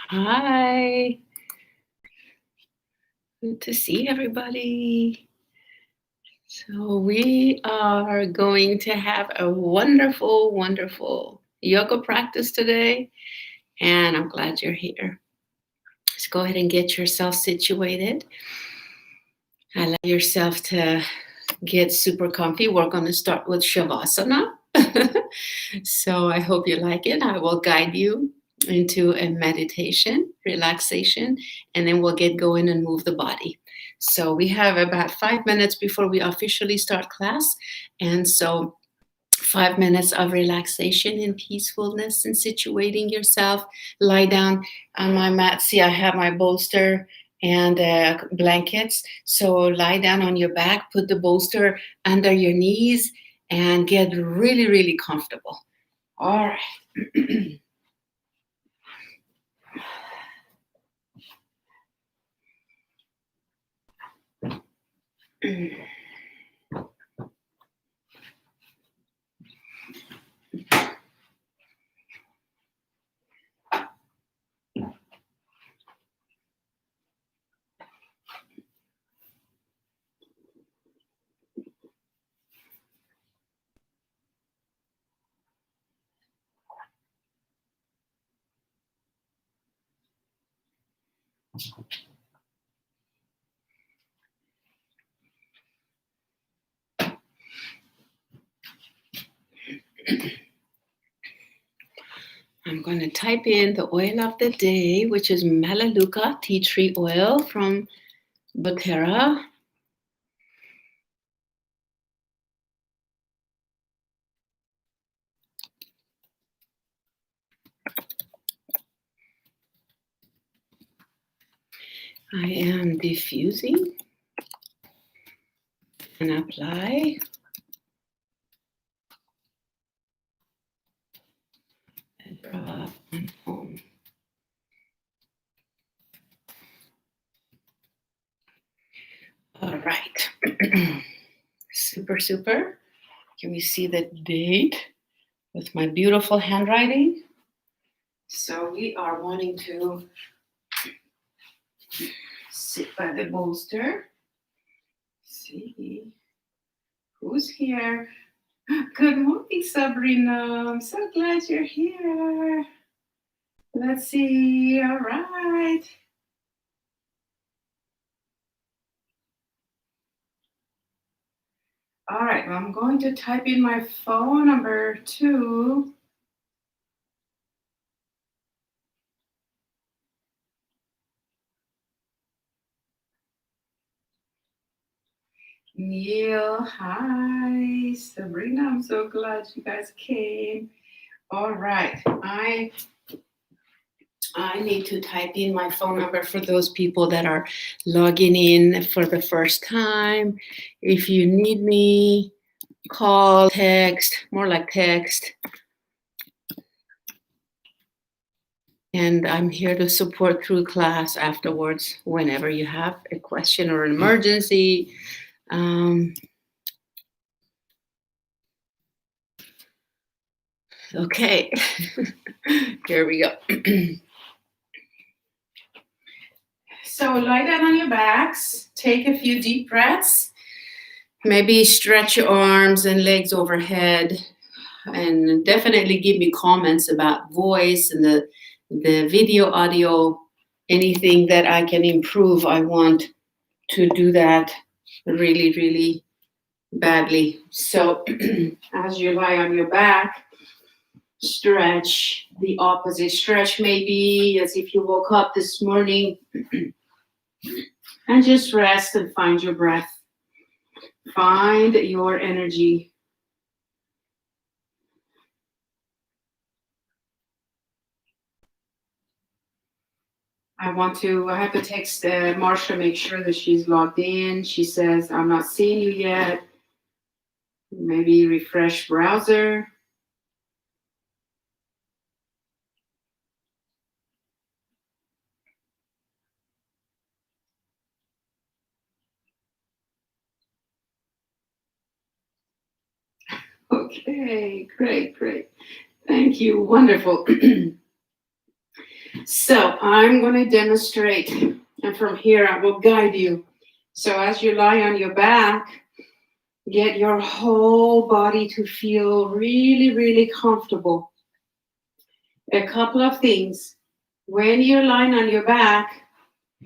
Hi. Good to see everybody. So we are going to have a wonderful, wonderful yoga practice today, and I'm glad you're here. Let's go ahead and get yourself situated. Allow yourself to get super comfy. We're going to start with Shavasana. So I hope you like it. I will guide you into a meditation, relaxation, and then we'll get going and move the body. So we have about 5 minutes before we officially start class. And so 5 minutes of relaxation and peacefulness and situating yourself. Lie down on my mat. See, I have my bolster and blankets. So lie down on your back, put the bolster under your knees, and get really, really comfortable. All right. I'm going to type in the oil of the day, which is Melaleuca tea tree oil from doTERRA. I am diffusing and apply. And rub on home. All right. Super, super. Can we see the date with my beautiful handwriting? So we are wanting to sit by the bolster. See who's here. Good morning, Sabrina. I'm so glad you're here. Let's see. All right. All right. Well, I'm going to type in my phone number 2. Neil, hi. Sabrina, I'm so glad you guys came. All right. I need to type in my phone number for those people that are logging in for the first time. If you need me, call, text, more like text. And I'm here to support through class afterwards whenever you have a question or an emergency. Okay, here we go. So lie down on your backs, take a few deep breaths, maybe stretch your arms and legs overhead, and definitely give me comments about voice and the video, audio, anything that I can improve. I want to do that really, really badly. So as you lie on your back, stretch the opposite stretch, maybe as if you woke up this morning, and just rest and find your breath. Find your energy. I have to text Marsha, make sure that she's logged in. She says, I'm not seeing you yet. Maybe refresh browser. Okay, great. Thank you, wonderful. So I'm going to demonstrate, and from here I will guide you. So as you lie on your back, get your whole body to feel really, really comfortable. A couple of things. When you're lying on your back,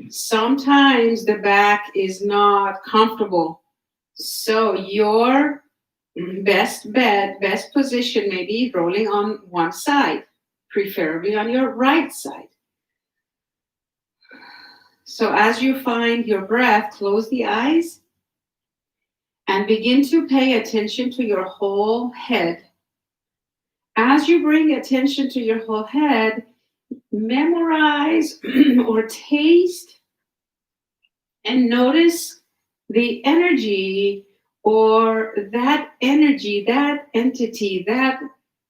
sometimes the back is not comfortable. So your best position may be rolling on one side, preferably on your right side. So as you find your breath, close the eyes and begin to pay attention to your whole head. As you bring attention to your whole head, memorize or taste and notice the energy or that energy, that entity, that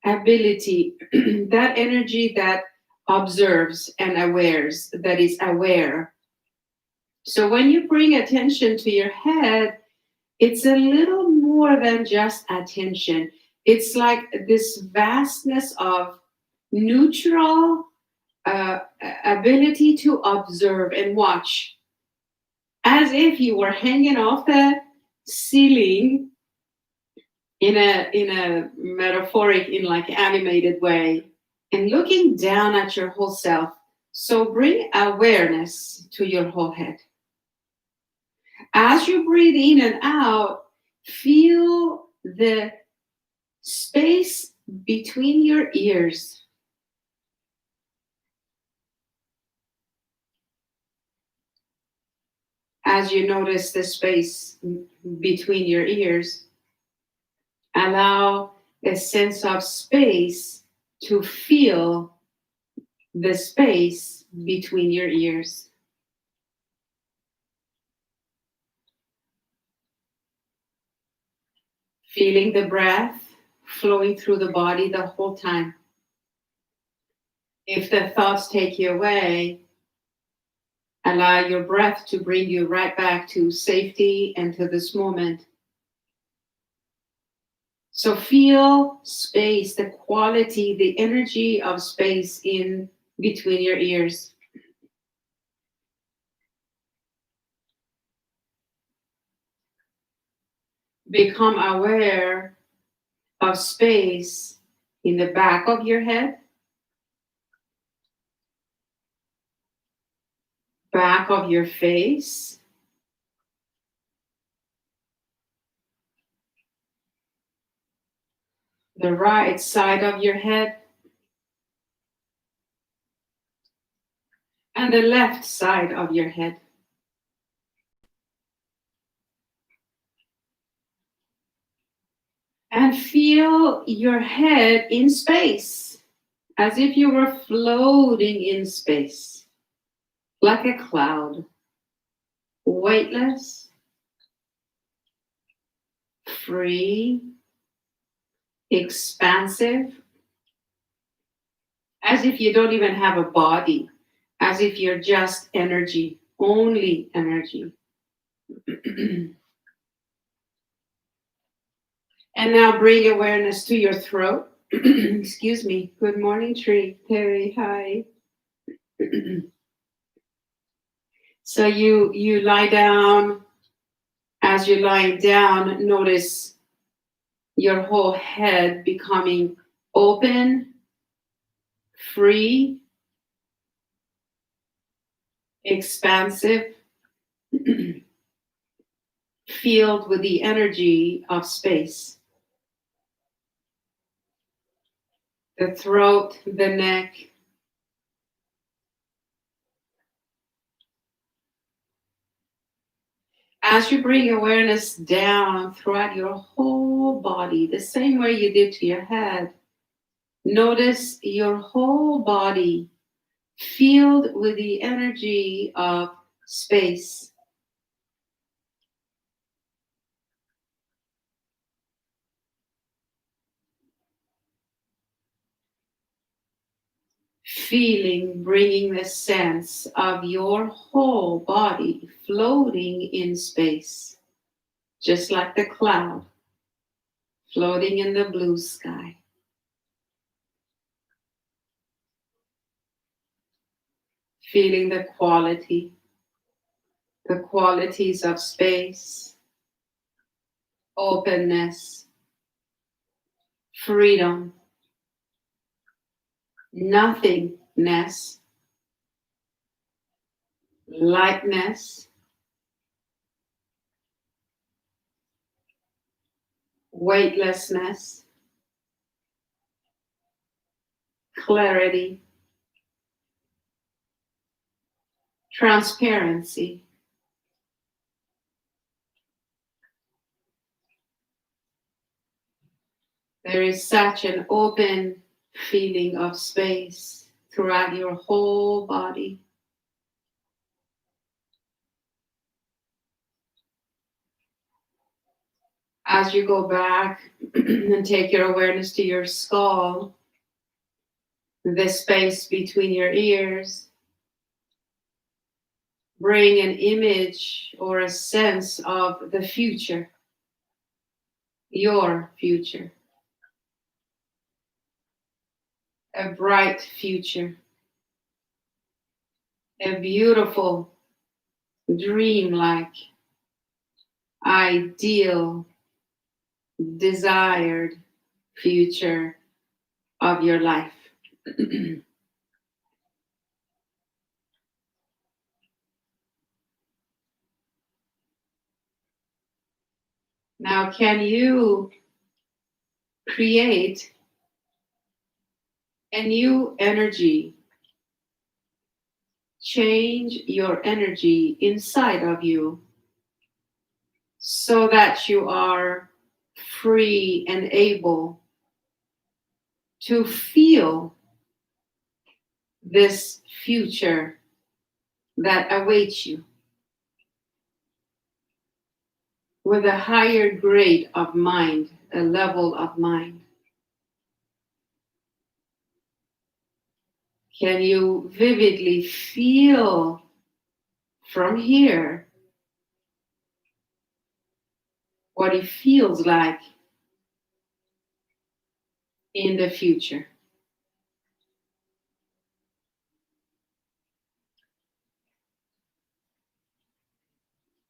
ability, that energy that observes and awares, that is aware. So when you bring attention to your head, it's a little more than just attention. It's like this vastness of neutral ability to observe and watch, as if you were hanging off the ceiling in a metaphoric, in like animated way, and looking down at your whole self. So bring awareness to your whole head. As you breathe in and out, feel the space between your ears. As you notice the space between your ears, allow a sense of space to feel the space between your ears. Feeling the breath flowing through the body the whole time. If the thoughts take you away, allow your breath to bring you right back to safety and to this moment. So feel space, the quality, the energy of space in between your ears. Become aware of space in the back of your head, back of your face, the right side of your head, and the left side of your head. And feel your head in space, as if you were floating in space, like a cloud, weightless, free, expansive, as if you don't even have a body, as if you're just energy, only energy. And now bring awareness to your throat. Excuse me. Good morning, Terry. Hi. So you lie down. As you're lying down, notice your whole head becoming open, free, expansive, filled with the energy of space. The throat, the neck. As you bring awareness down throughout your whole body, the same way you did to your head, notice your whole body filled with the energy of space. Feeling, bringing the sense of your whole body floating in space, just like the cloud floating in the blue sky. feeling the qualities of space, openness, freedom, nothingness, lightness, weightlessness, clarity, transparency. There is such an open feeling of space throughout your whole body. As you go back and take your awareness to your skull, the space between your ears, bring an image or a sense of the future, your future, a bright future, a beautiful, dreamlike, ideal, desired future of your life. Now, can you create a new energy? Change your energy inside of you so that you are free and able to feel this future that awaits you with a higher grade of mind, a level of mind. Can you vividly feel from here what it feels like in the future?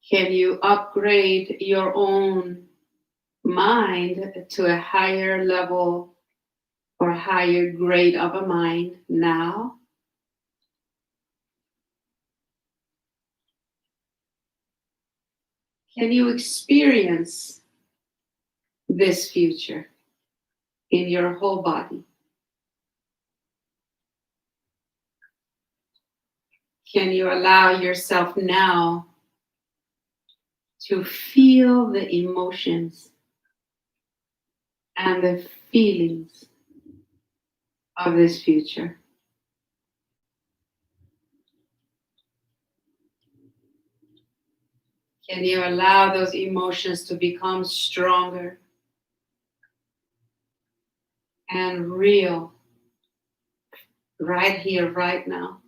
Can you upgrade your own mind to a higher level or higher grade of a mind now? Can you experience this future in your whole body? Can you allow yourself now to feel the emotions and the feelings of this future? Can you allow those emotions to become stronger and real right here, right now?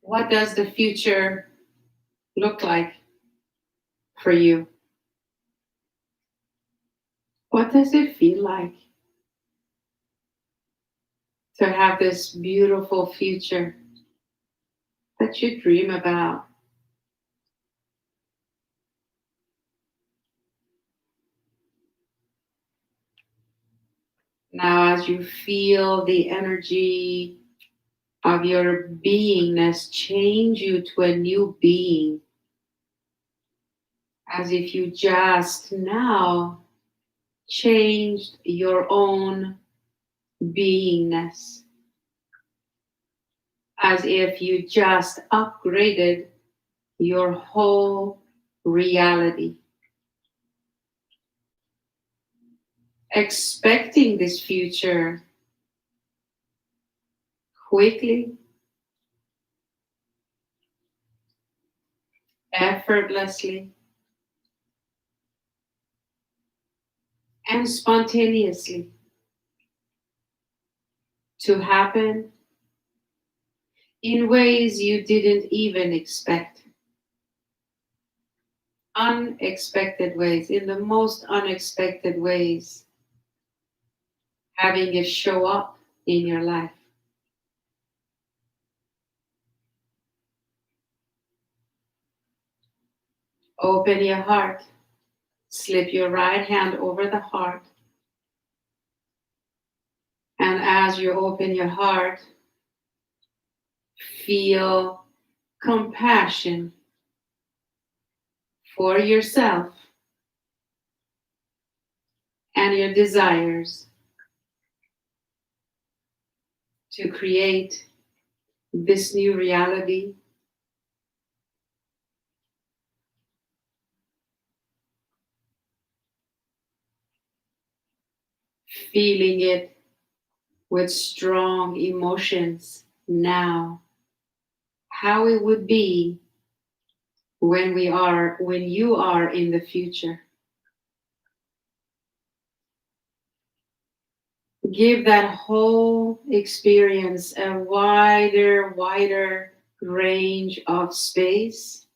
What does the future look like for you? What does it feel like to have this beautiful future that you dream about? Now, as you feel the energy of your beingness change you to a new being, as if you just now changed your own beingness, as if you just upgraded your whole reality. Expecting this future quickly, effortlessly, and spontaneously to happen in ways you didn't even expect. Unexpected ways, in the most unexpected ways, having it show up in your life. Open your heart. Slip your right hand over the heart. And as you open your heart, feel compassion for yourself and your desires to create this new reality. Feeling it with strong emotions now. How it would be when you are in the future. Give that whole experience a wider range of space,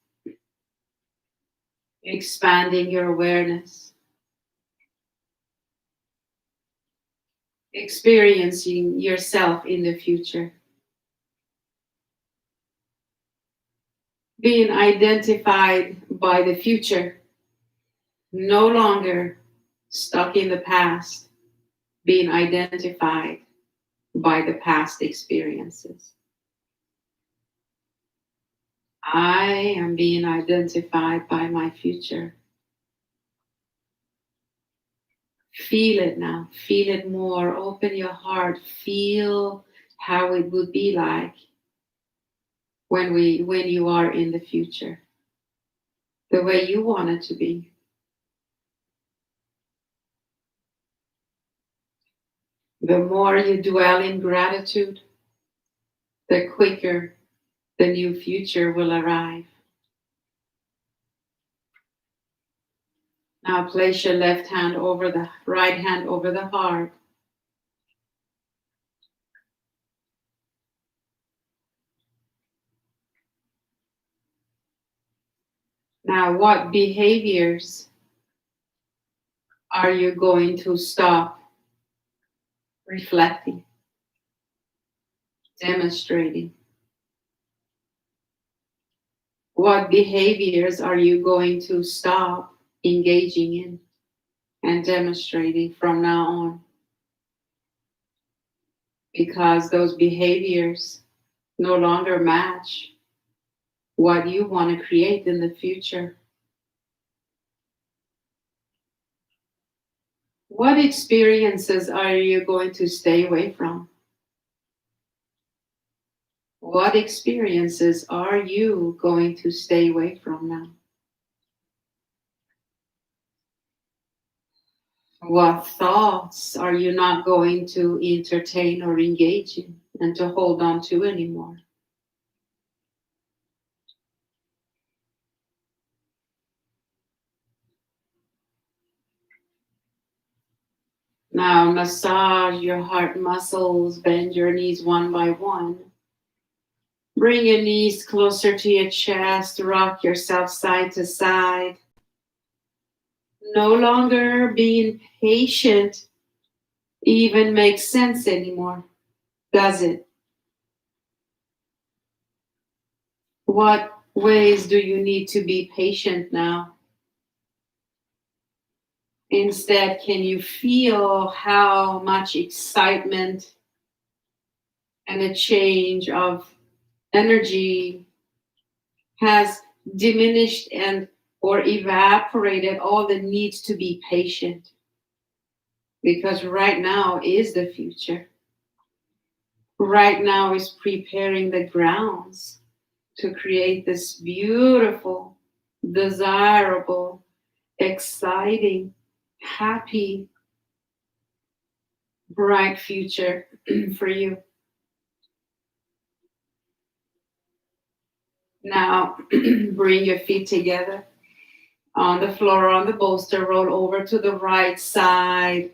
expanding your awareness, experiencing yourself in the future, being identified by the future, no longer stuck in the past, being identified by the past experiences. I am being identified by my future. Feel it now. Feel it more. Open your heart. Feel how it would be like when you are in the future. The way you want it to be. The more you dwell in gratitude, the quicker the new future will arrive. Now place your left hand over the right hand over the heart. Now, what behaviors are you going to stop reflecting, demonstrating? What behaviors are you going to stop engaging in and demonstrating from now on? Because those behaviors no longer match what you want to create in the future. What experiences are you going to stay away from? What experiences are you going to stay away from now? What thoughts are you not going to entertain or engage in and to hold on to anymore? Now massage your heart muscles, bend your knees one by one. Bring your knees closer to your chest, rock yourself side to side. No longer being patient even makes sense anymore, does it? What ways do you need to be patient now? Instead, can you feel how much excitement and a change of energy has diminished and or evaporated all the needs to be patient? Because right now is the future. Right now is preparing the grounds to create this beautiful, desirable, exciting, happy, bright future for you. Now, bring your feet together on the floor, on the bolster, roll over to the right side,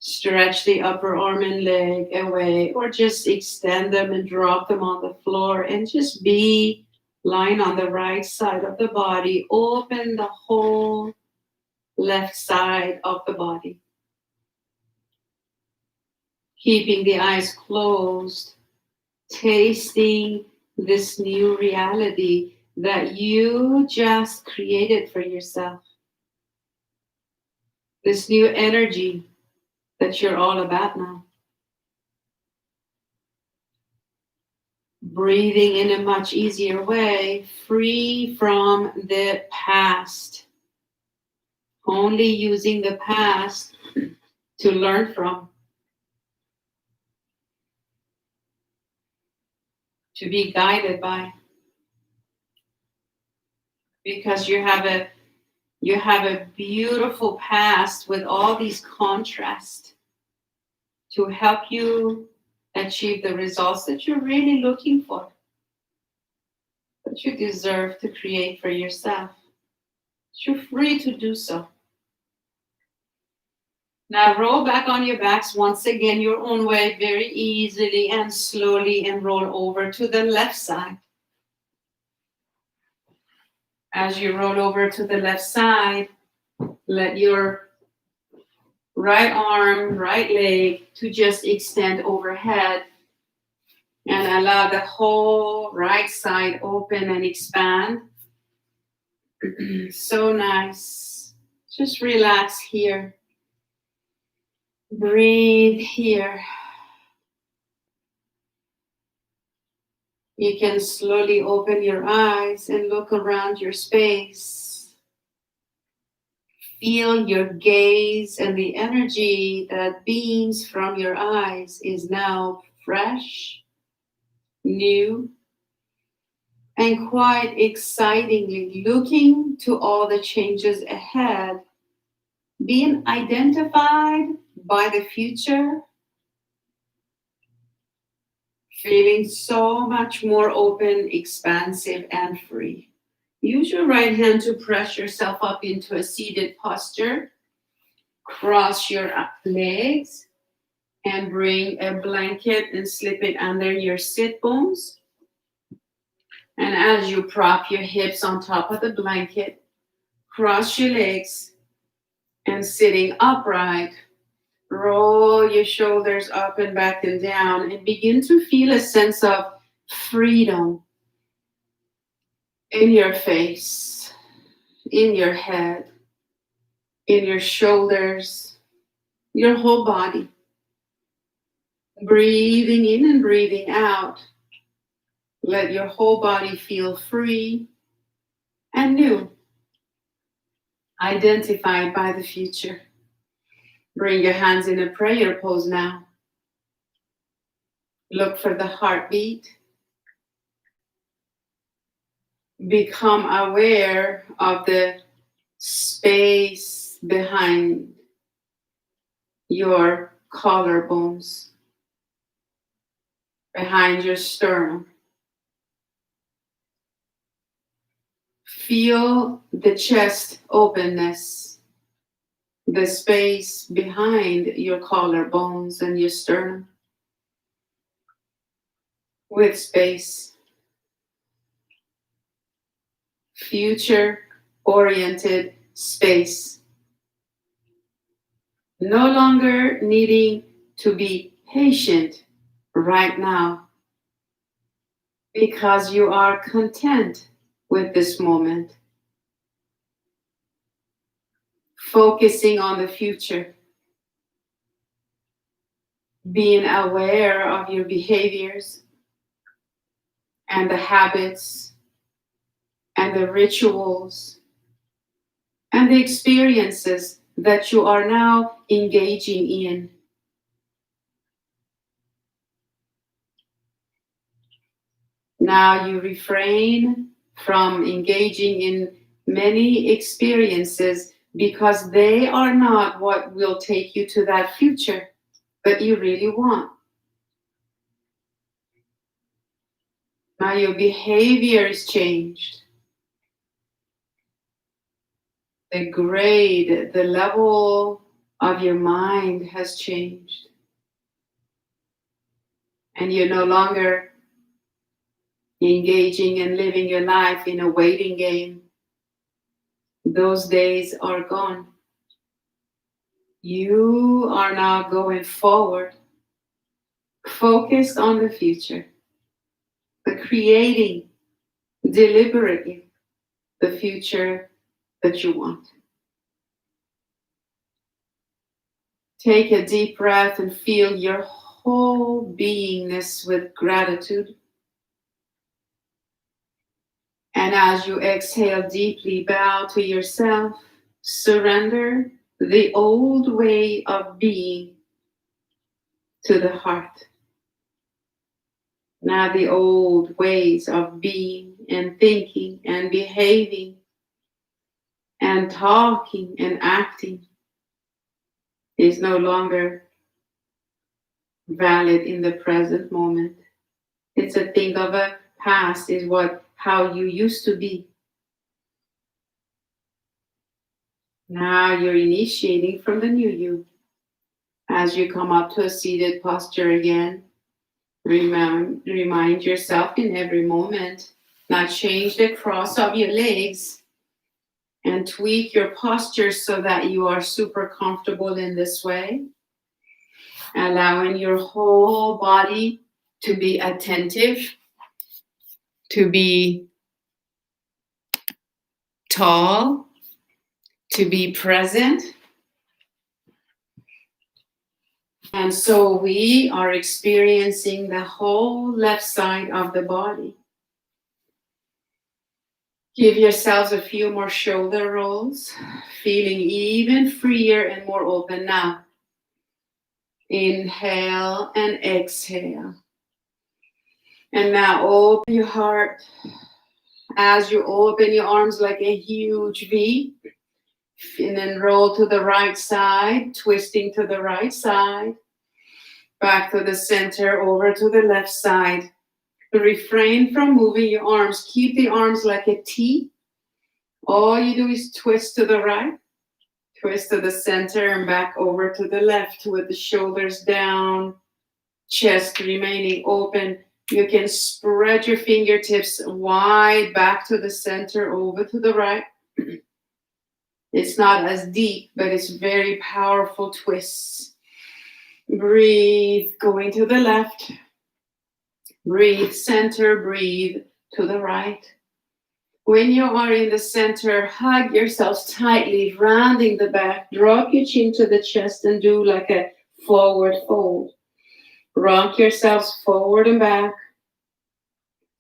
stretch the upper arm and leg away, or just extend them and drop them on the floor and just be lying on the right side of the body. Open the whole left side of the body. Keeping the eyes closed, tasting this new reality that you just created for yourself. This new energy that you're all about now. Breathing in a much easier way, free from the past. Only using the past to learn from. To be guided by. Because you have a beautiful past with all these contrasts to help you achieve the results that you're really looking for, that you deserve to create for yourself. You're free to do so. Now roll back on your backs once again your own way, very easily and slowly, and roll over to the left side. As you roll over to the left side, let your right arm, right leg to just extend overhead and allow the whole right side open and expand. So nice. Just relax here. Breathe here. You can slowly open your eyes and look around your space. Feel your gaze, and the energy that beams from your eyes is now fresh, new, and quite excitingly looking to all the changes ahead, being identified by the future, feeling so much more open, expansive, and free. Use your right hand to press yourself up into a seated posture. Cross your legs and bring a blanket and slip it under your sit bones. And as you prop your hips on top of the blanket, cross your legs and sitting upright, roll your shoulders up and back and down and begin to feel a sense of freedom in your face, in your head, in your shoulders, your whole body. Breathing in and breathing out. Let your whole body feel free and new, identified by the future. Bring your hands in a prayer pose now. Look for the heartbeat. Become aware of the space behind your collarbones, behind your sternum. Feel the chest openness, the space behind your collarbones and your sternum with space. Future-oriented space. No longer needing to be patient right now because you are content with this moment. Focusing on the future. Being aware of your behaviors and the habits and the rituals and the experiences that you are now engaging in. Now you refrain from engaging in many experiences because they are not what will take you to that future that you really want. Now your behavior is changed. The grade, the level of your mind has changed. And you're no longer engaging and living your life in a waiting game. Those days are gone. You are now going forward focused on the future, but creating deliberately the future that you want. Take a deep breath and feel your whole beingness with gratitude. And as you exhale deeply, bow to yourself, surrender the old way of being to the heart. Now the old ways of being and thinking and behaving and talking and acting is no longer valid in the present moment. It's a thing of a past, is how you used to be. Now you're initiating from the new you. As you come up to a seated posture again, remind yourself in every moment, now change the cross of your legs and tweak your posture so that you are super comfortable in this way, allowing your whole body to be attentive, to be tall, to be present. And so we are experiencing the whole left side of the body. Give yourselves a few more shoulder rolls, feeling even freer and more open now. Inhale and exhale. And now open your heart. As you open your arms like a huge V, and then roll to the right side, twisting to the right side, back to the center, over to the left side. Refrain from moving your arms. Keep the arms like a T. All you do is twist to the right, twist to the center, and back over to the left with the shoulders down, chest remaining open. You can spread your fingertips wide back to the center, over to the right. It's not as deep, but it's very powerful twists. Breathe, going to the left. Breathe, center, breathe to the right. When you are in the center, hug yourselves tightly, rounding the back. Drop your chin to the chest and do like a forward fold. Rock yourselves forward and back.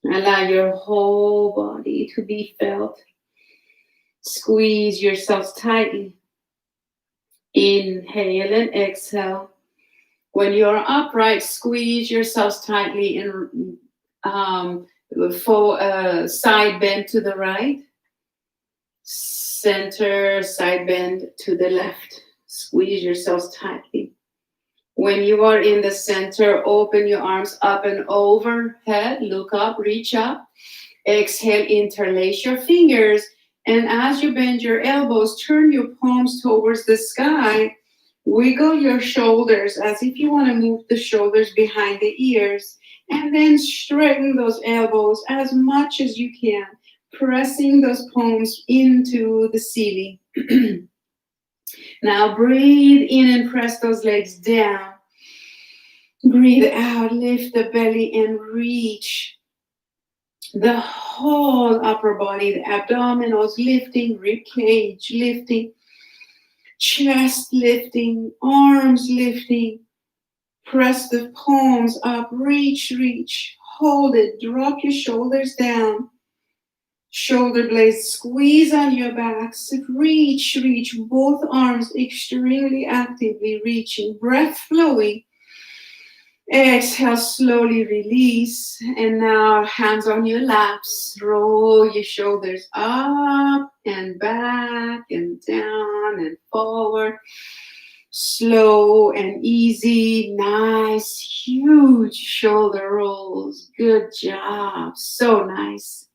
Allow your whole body to be felt. Squeeze yourselves tightly. Inhale and exhale. When you're upright, squeeze yourselves tightly and side bend to the right. Center, side bend to the left. Squeeze yourselves tightly. When you are in the center, open your arms up and overhead. Look up, reach up. Exhale, interlace your fingers. And as you bend your elbows, turn your palms towards the sky. Wiggle your shoulders as if you want to move the shoulders behind the ears. And then straighten those elbows as much as you can, pressing those palms into the ceiling. Now breathe in and press those legs down. Breathe out, lift the belly and reach the whole upper body, the abdominals lifting, rib cage lifting, chest lifting, arms lifting. Press the palms up, reach, hold it, drop your shoulders down. Shoulder blades squeeze on your backs, reach, both arms extremely actively reaching, breath flowing. Exhale, slowly release. And now hands on your laps, roll your shoulders up and back and down and forward. Slow and easy, nice, huge shoulder rolls. Good job, so nice.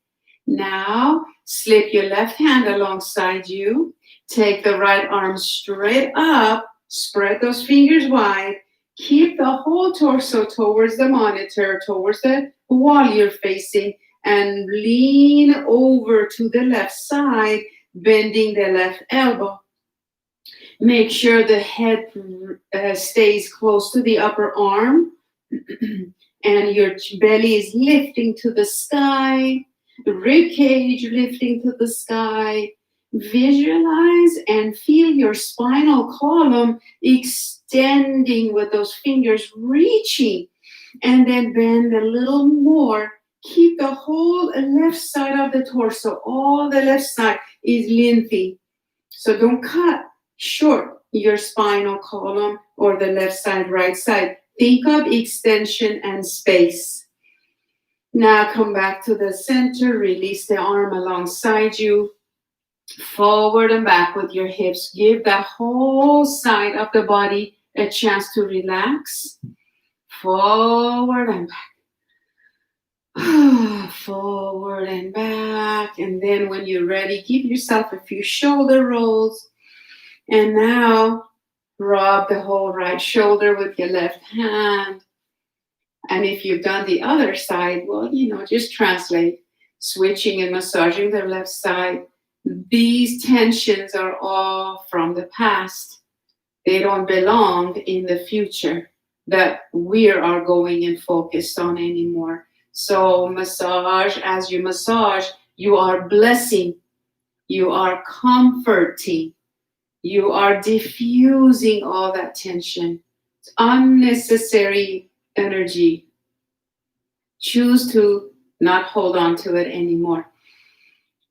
Now, slip your left hand alongside you. Take the right arm straight up. Spread those fingers wide. Keep the whole torso towards the monitor, towards the wall you're facing, and lean over to the left side, bending the left elbow. Make sure the head stays close to the upper arm. And your belly is lifting to the sky, the rib cage lifting to the sky. Visualize and feel your spinal column extending with those fingers reaching, and then bend a little more. Keep the whole left side of the torso, all the left side is lengthy. So don't cut short your spinal column or the left side, right side. Think of extension and space. Now come back to the center, release the arm alongside you, forward and back with your hips. Give the whole side of the body a chance to relax. Forward and back. Forward and back. And then when you're ready, give yourself a few shoulder rolls. And now rub the whole right shoulder with your left hand. And if you've done the other side, well, just translate, switching and massaging the left side. These tensions are all from the past. They don't belong in the future that we are going and focused on anymore. So massage, as you massage, you are blessing, you are comforting, you are diffusing all that tension. It's unnecessary energy. Choose to not hold on to it anymore.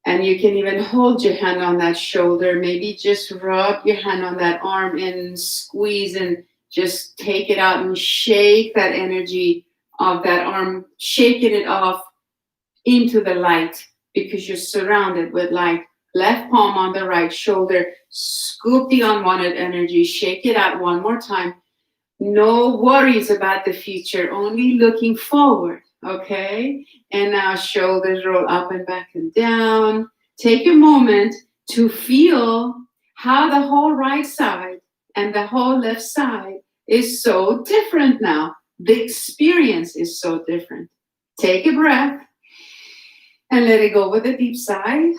And you can even hold your hand on that shoulder. Maybe just rub your hand on that arm and squeeze and just take it out and shake that energy of that arm, shaking it off into the light, because you're surrounded with light. Left palm on the right shoulder. Scoop the unwanted energy. Shake it out one more time. No worries about the future, only looking forward. Okay, and now shoulders roll up and back and down. Take a moment to feel how the whole right side and the whole left side is so different now. The experience is so different. Take a breath and let it go with a deep sigh.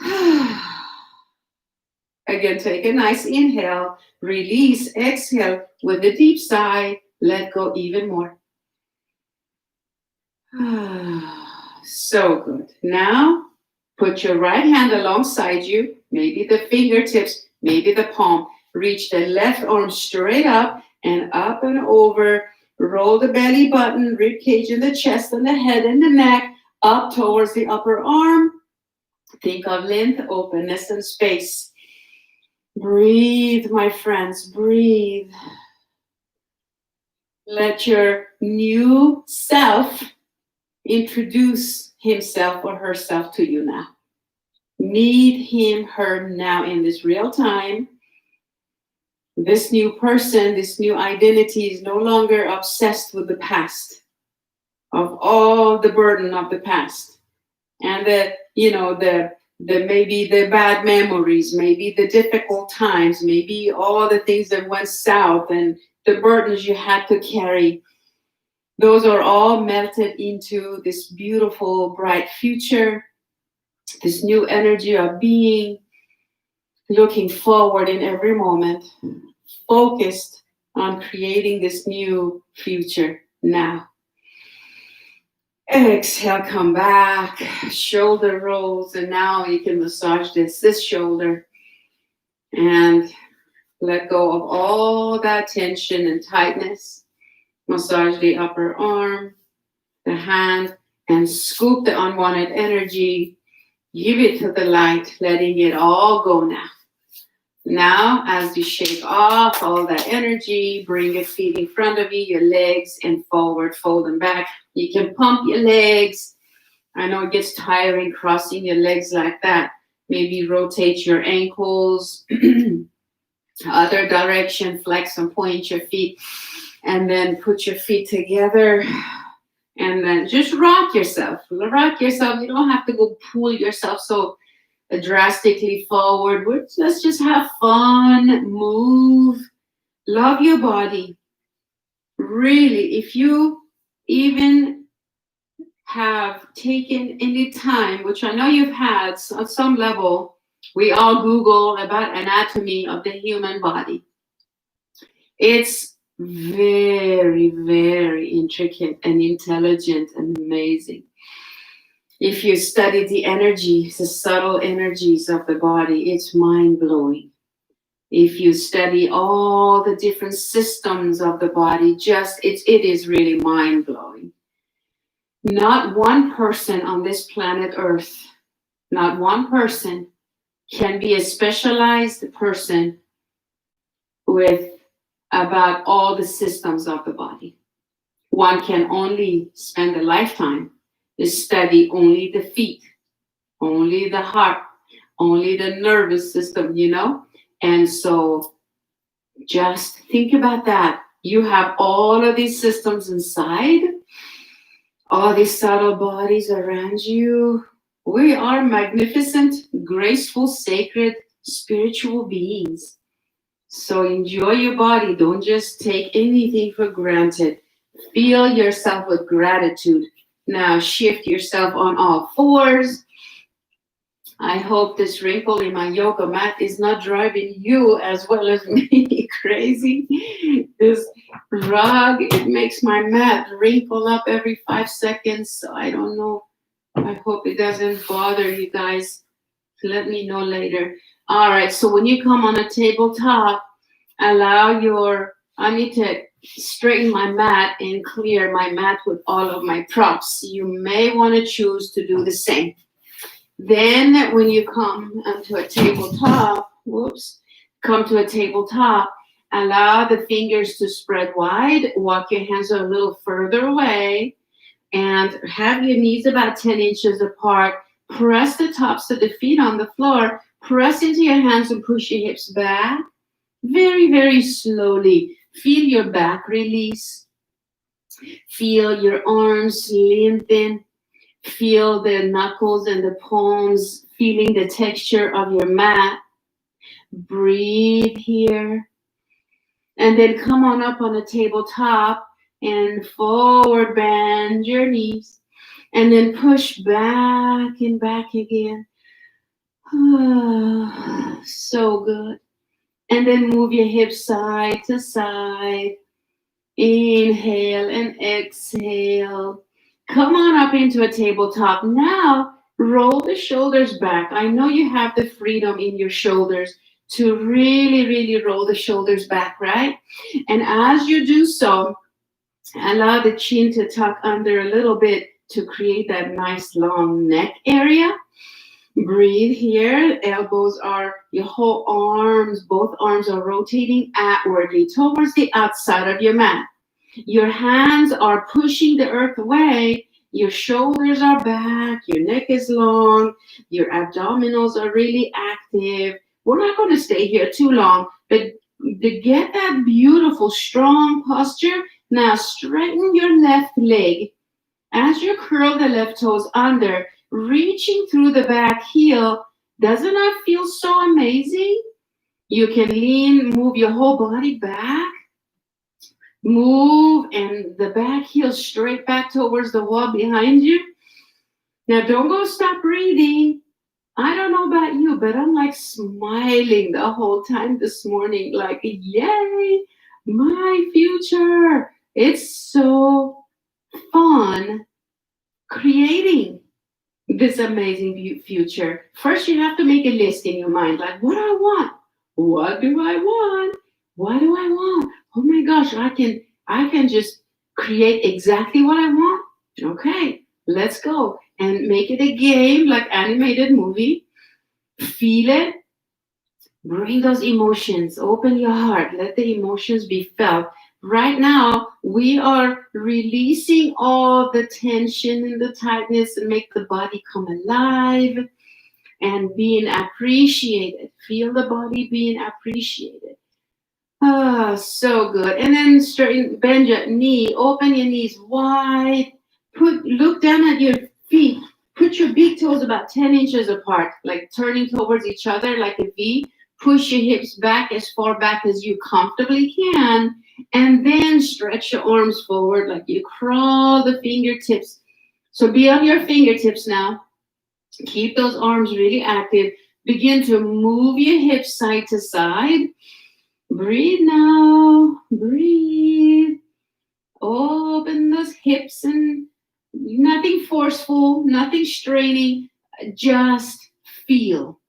Again, take a nice inhale, release, exhale with a deep sigh, let go even more. So good. Now, put your right hand alongside you, maybe the fingertips, maybe the palm. Reach the left arm straight up and over. Roll the belly button, rib cage in the chest and the head and the neck, up towards the upper arm. Think of length, openness, and space. Breathe, my friends, breathe. Let your new self introduce himself or herself to you now. Meet him, her now in this real time. This new person, this new identity is no longer obsessed with the past, of all the burden of the past. And the maybe the bad memories, maybe the difficult times, maybe all the things that went south and the burdens you had to carry. Those are all melted into this beautiful, bright future, this new energy of being, looking forward in every moment, focused on creating this new future now. Exhale, come back, shoulder rolls, and now you can massage this shoulder and let go of all that tension and tightness. Massage the upper arm, the hand, and scoop the unwanted energy. Give it to the light, letting it all go now. Now, as you shake off all that energy, bring your feet in front of you, your legs, and forward, fold them back. You can pump your legs. I know it gets tiring crossing your legs like that. Maybe rotate your ankles, other direction, flex and point your feet, and then put your feet together. And then just rock yourself. Rock yourself. You don't have to go pull yourself so drastically forward. Let's just have fun, move, love your body. Really, if you even have taken any time, which I know you've had on some level, we all Google about anatomy of the human body. It's Very, very intricate and intelligent and amazing. If you study the energies, the subtle energies of the body, it's mind-blowing. If you study all the different systems of the body, it is really mind-blowing. Not one person on this planet Earth, not one person can be a specialized person with about all the systems of the body. One can only spend a lifetime to study only the feet, only the heart, only the nervous system, And so just think about that. You have all of these systems inside, all these subtle bodies around you. We are magnificent, graceful, sacred, spiritual beings. So enjoy your body. Don't just take anything for granted. Feel yourself with gratitude. Now shift yourself on all fours. I hope this wrinkle in my yoga mat is not driving you as well as me crazy. This rug, it makes my mat wrinkle up every 5 seconds. So I don't know. I hope it doesn't bother you guys. Let me know later. All right, so when you come on a tabletop, I need to straighten my mat and clear my mat with all of my props. You may want to choose to do the same. Then when you come to a tabletop, allow the fingers to spread wide, walk your hands a little further away, and have your knees about 10 inches apart. Press the tops of the feet on the floor, press into your hands and push your hips back. Very, very slowly. Feel your back release. Feel your arms lengthen. Feel the knuckles and the palms, feeling the texture of your mat. Breathe here. And then come on up on the tabletop and forward bend your knees. And then push back and back again. So good. And then move your hips side to side. Inhale and exhale. Come on up into a tabletop. Now, roll the shoulders back. I know you have the freedom in your shoulders to really, really roll the shoulders back, right? And as you do so, allow the chin to tuck under a little bit to create that nice long neck area. Breathe here. Elbows are your whole arms. Both arms are rotating outwardly towards the outside of your mat. Your hands are pushing the earth away. Your shoulders are back. Your neck is long. Your abdominals are really active. We're not going to stay here too long, but to get that beautiful, strong posture, now straighten your left leg. As you curl the left toes under, reaching through the back heel, doesn't that feel so amazing? You can move your whole body back. Move and the back heel straight back towards the wall behind you. Now don't go stop breathing. I don't know about you, but I'm like smiling the whole time this morning, like, yay, my future. It's so fun creating this amazing future. First, you have to make a list in your mind, like, what do I want? What do I want? What do I want? Oh my gosh, I can just create exactly what I want. Okay, let's go. And make it a game, like animated movie. Feel it. Bring those emotions. Open your heart. Let the emotions be felt. Right now, we are releasing all the tension and the tightness and make the body come alive and being appreciated. Feel the body being appreciated. So good. And then straighten, bend your knee, open your knees wide. Look down at your feet. Put your big toes about 10 inches apart, like turning towards each other like a V. Push your hips back as far back as you comfortably can. And then stretch your arms forward like you crawl the fingertips. So be on your fingertips now. Keep those arms really active. Begin to move your hips side to side. Breathe now. Breathe. Open those hips and nothing forceful, nothing straining. Just feel.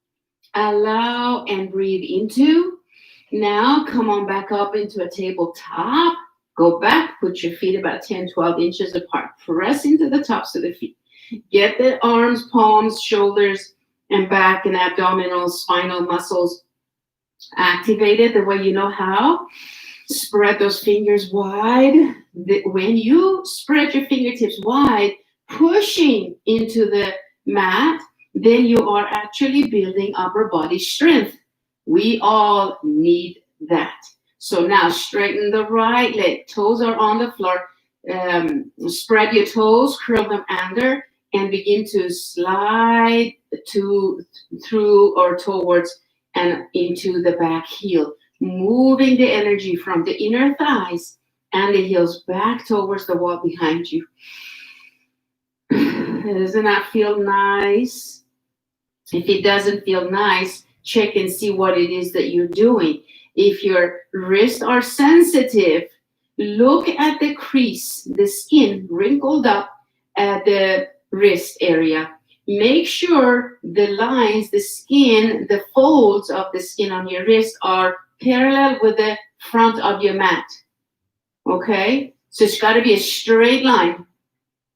Allow and breathe into. Now come on back up into a tabletop. Go back, put your feet about 10, 12 inches apart. Press into the tops of the feet. Get the arms, palms, shoulders, and back and abdominal, spinal muscles activated the way you know how. Spread those fingers wide. When you spread your fingertips wide, pushing into the mat, then you are actually building upper body strength. We all need that. So now straighten the right leg. Toes are on the floor. Spread your toes, curl them under, and begin to slide through or towards and into the back heel, moving the energy from the inner thighs and the heels back towards the wall behind you. Doesn't that feel nice? If it doesn't feel nice, check and see what it is that you're doing. If your wrists are sensitive, look at the crease, the skin wrinkled up at the wrist area. Make sure the lines, the skin, the folds of the skin on your wrist are parallel with the front of your mat. Okay? So it's got to be a straight line.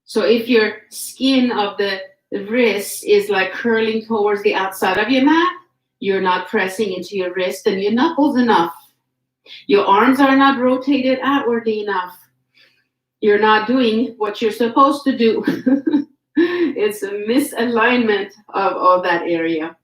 So if your skin of the wrist is like curling towards the outside of your mat, you're not pressing into your wrist and your knuckles enough. Your arms are not rotated outwardly enough. You're not doing what you're supposed to do. It's a misalignment of all that area.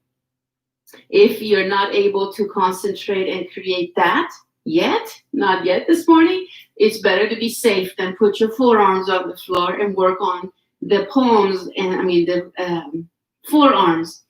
If you're not able to concentrate and create that yet, not yet this morning, it's better to be safe than put your forearms on the floor and work on the palms and the forearms.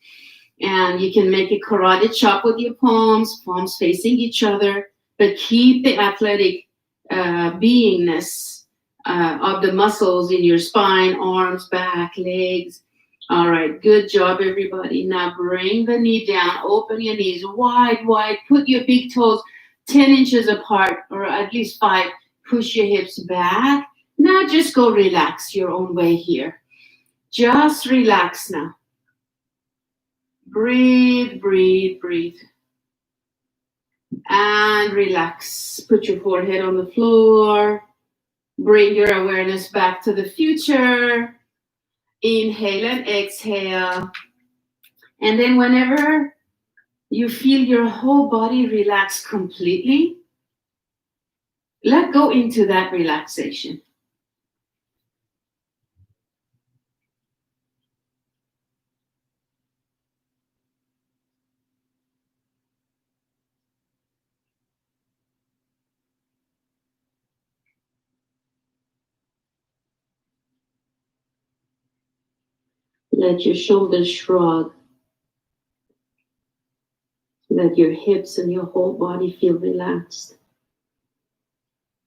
And you can make a karate chop with your palms facing each other, but keep the athletic beingness of the muscles in your spine, arms, back, legs. All right, good job, everybody. Now bring the knee down, open your knees wide, put your big toes 10 inches apart, or at least 5. Push your hips back. Now just go relax your own way here. Just relax now. Breathe, breathe, breathe. And relax. Put your forehead on the floor. Bring your awareness back to the future. Inhale and exhale. And then whenever you feel your whole body relax completely, let go into that relaxation. Let your shoulders shrug. Let your hips and your whole body feel relaxed.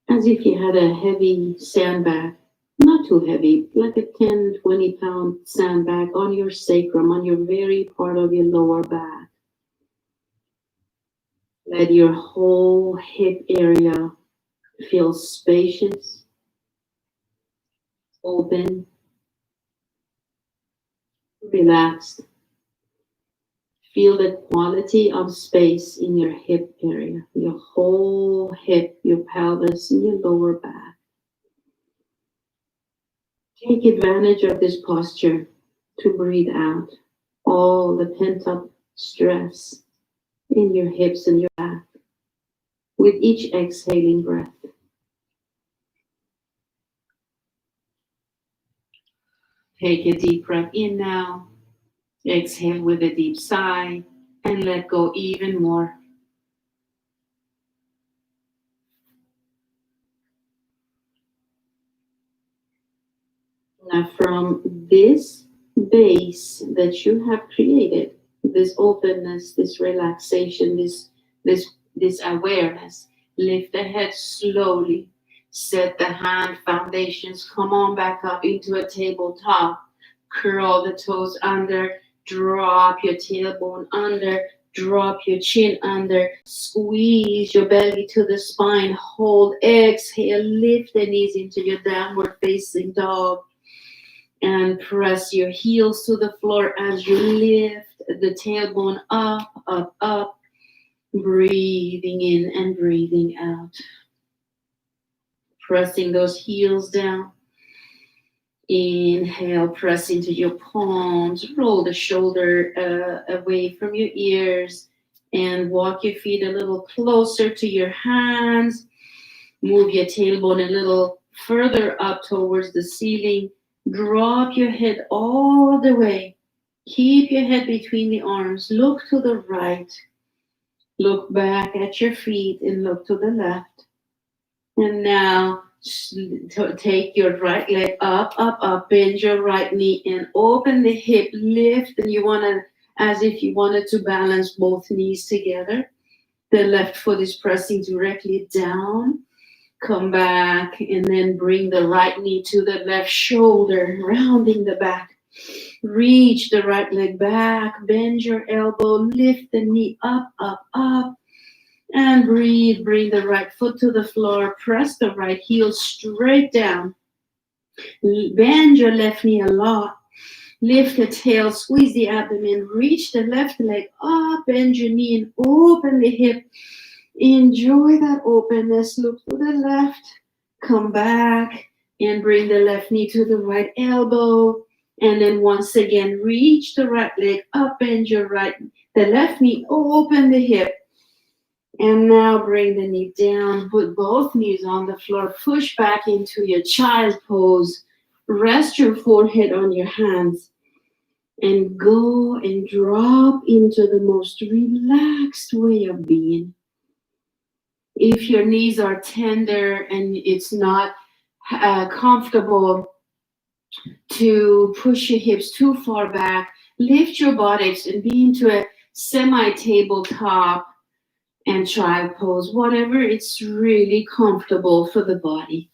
As if you had a heavy sandbag, not too heavy, like a 10, 20-pound sandbag on your sacrum, on your very part of your lower back. Let your whole hip area feel spacious, open, relaxed. Feel the quality of space in your hip area, your whole hip, your pelvis, and your lower back. Take advantage of this posture to breathe out all the pent-up stress in your hips and your back with each exhaling breath. Take a deep breath in now. Exhale with a deep sigh and let go even more. Now from this base that you have created, this openness, this relaxation, this awareness, lift the head slowly. Set the hand foundations. Come on back up into a tabletop. Curl the toes under. Drop your tailbone under. Drop your chin under. Squeeze your belly to the spine. Hold. Exhale. Lift the knees into your downward facing dog. And press your heels to the floor as you lift the tailbone up, up, up. Breathing in and breathing out. Pressing those heels down. Inhale, press into your palms. Roll the shoulder away from your ears. And walk your feet a little closer to your hands. Move your tailbone a little further up towards the ceiling. Drop your head all the way. Keep your head between the arms. Look to the right. Look back at your feet and look to the left. And now take your right leg up, up, up. Bend your right knee and open the hip. Lift, and you want to, as if you wanted to balance both knees together. The left foot is pressing directly down. Come back and then bring the right knee to the left shoulder, rounding the back. Reach the right leg back, bend your elbow, lift the knee up, up, up. And breathe, bring the right foot to the floor, press the right heel straight down. Bend your left knee a lot. Lift the tail, squeeze the abdomen, reach the left leg up, bend your knee and open the hip. Enjoy that openness. Look to the left. Come back and bring the left knee to the right elbow. And then once again, reach the right leg up, bend your the left knee, open the hip. And now bring the knee down. Put both knees on the floor. Push back into your child pose. Rest your forehead on your hands. And go and drop into the most relaxed way of being. If your knees are tender and it's not comfortable to push your hips too far back, lift your buttocks and be into a semi-tabletop and child pose, whatever it's really comfortable for the body.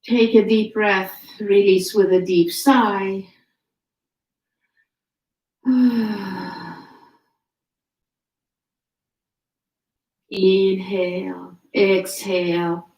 Take a deep breath, release with a deep sigh. Inhale, exhale.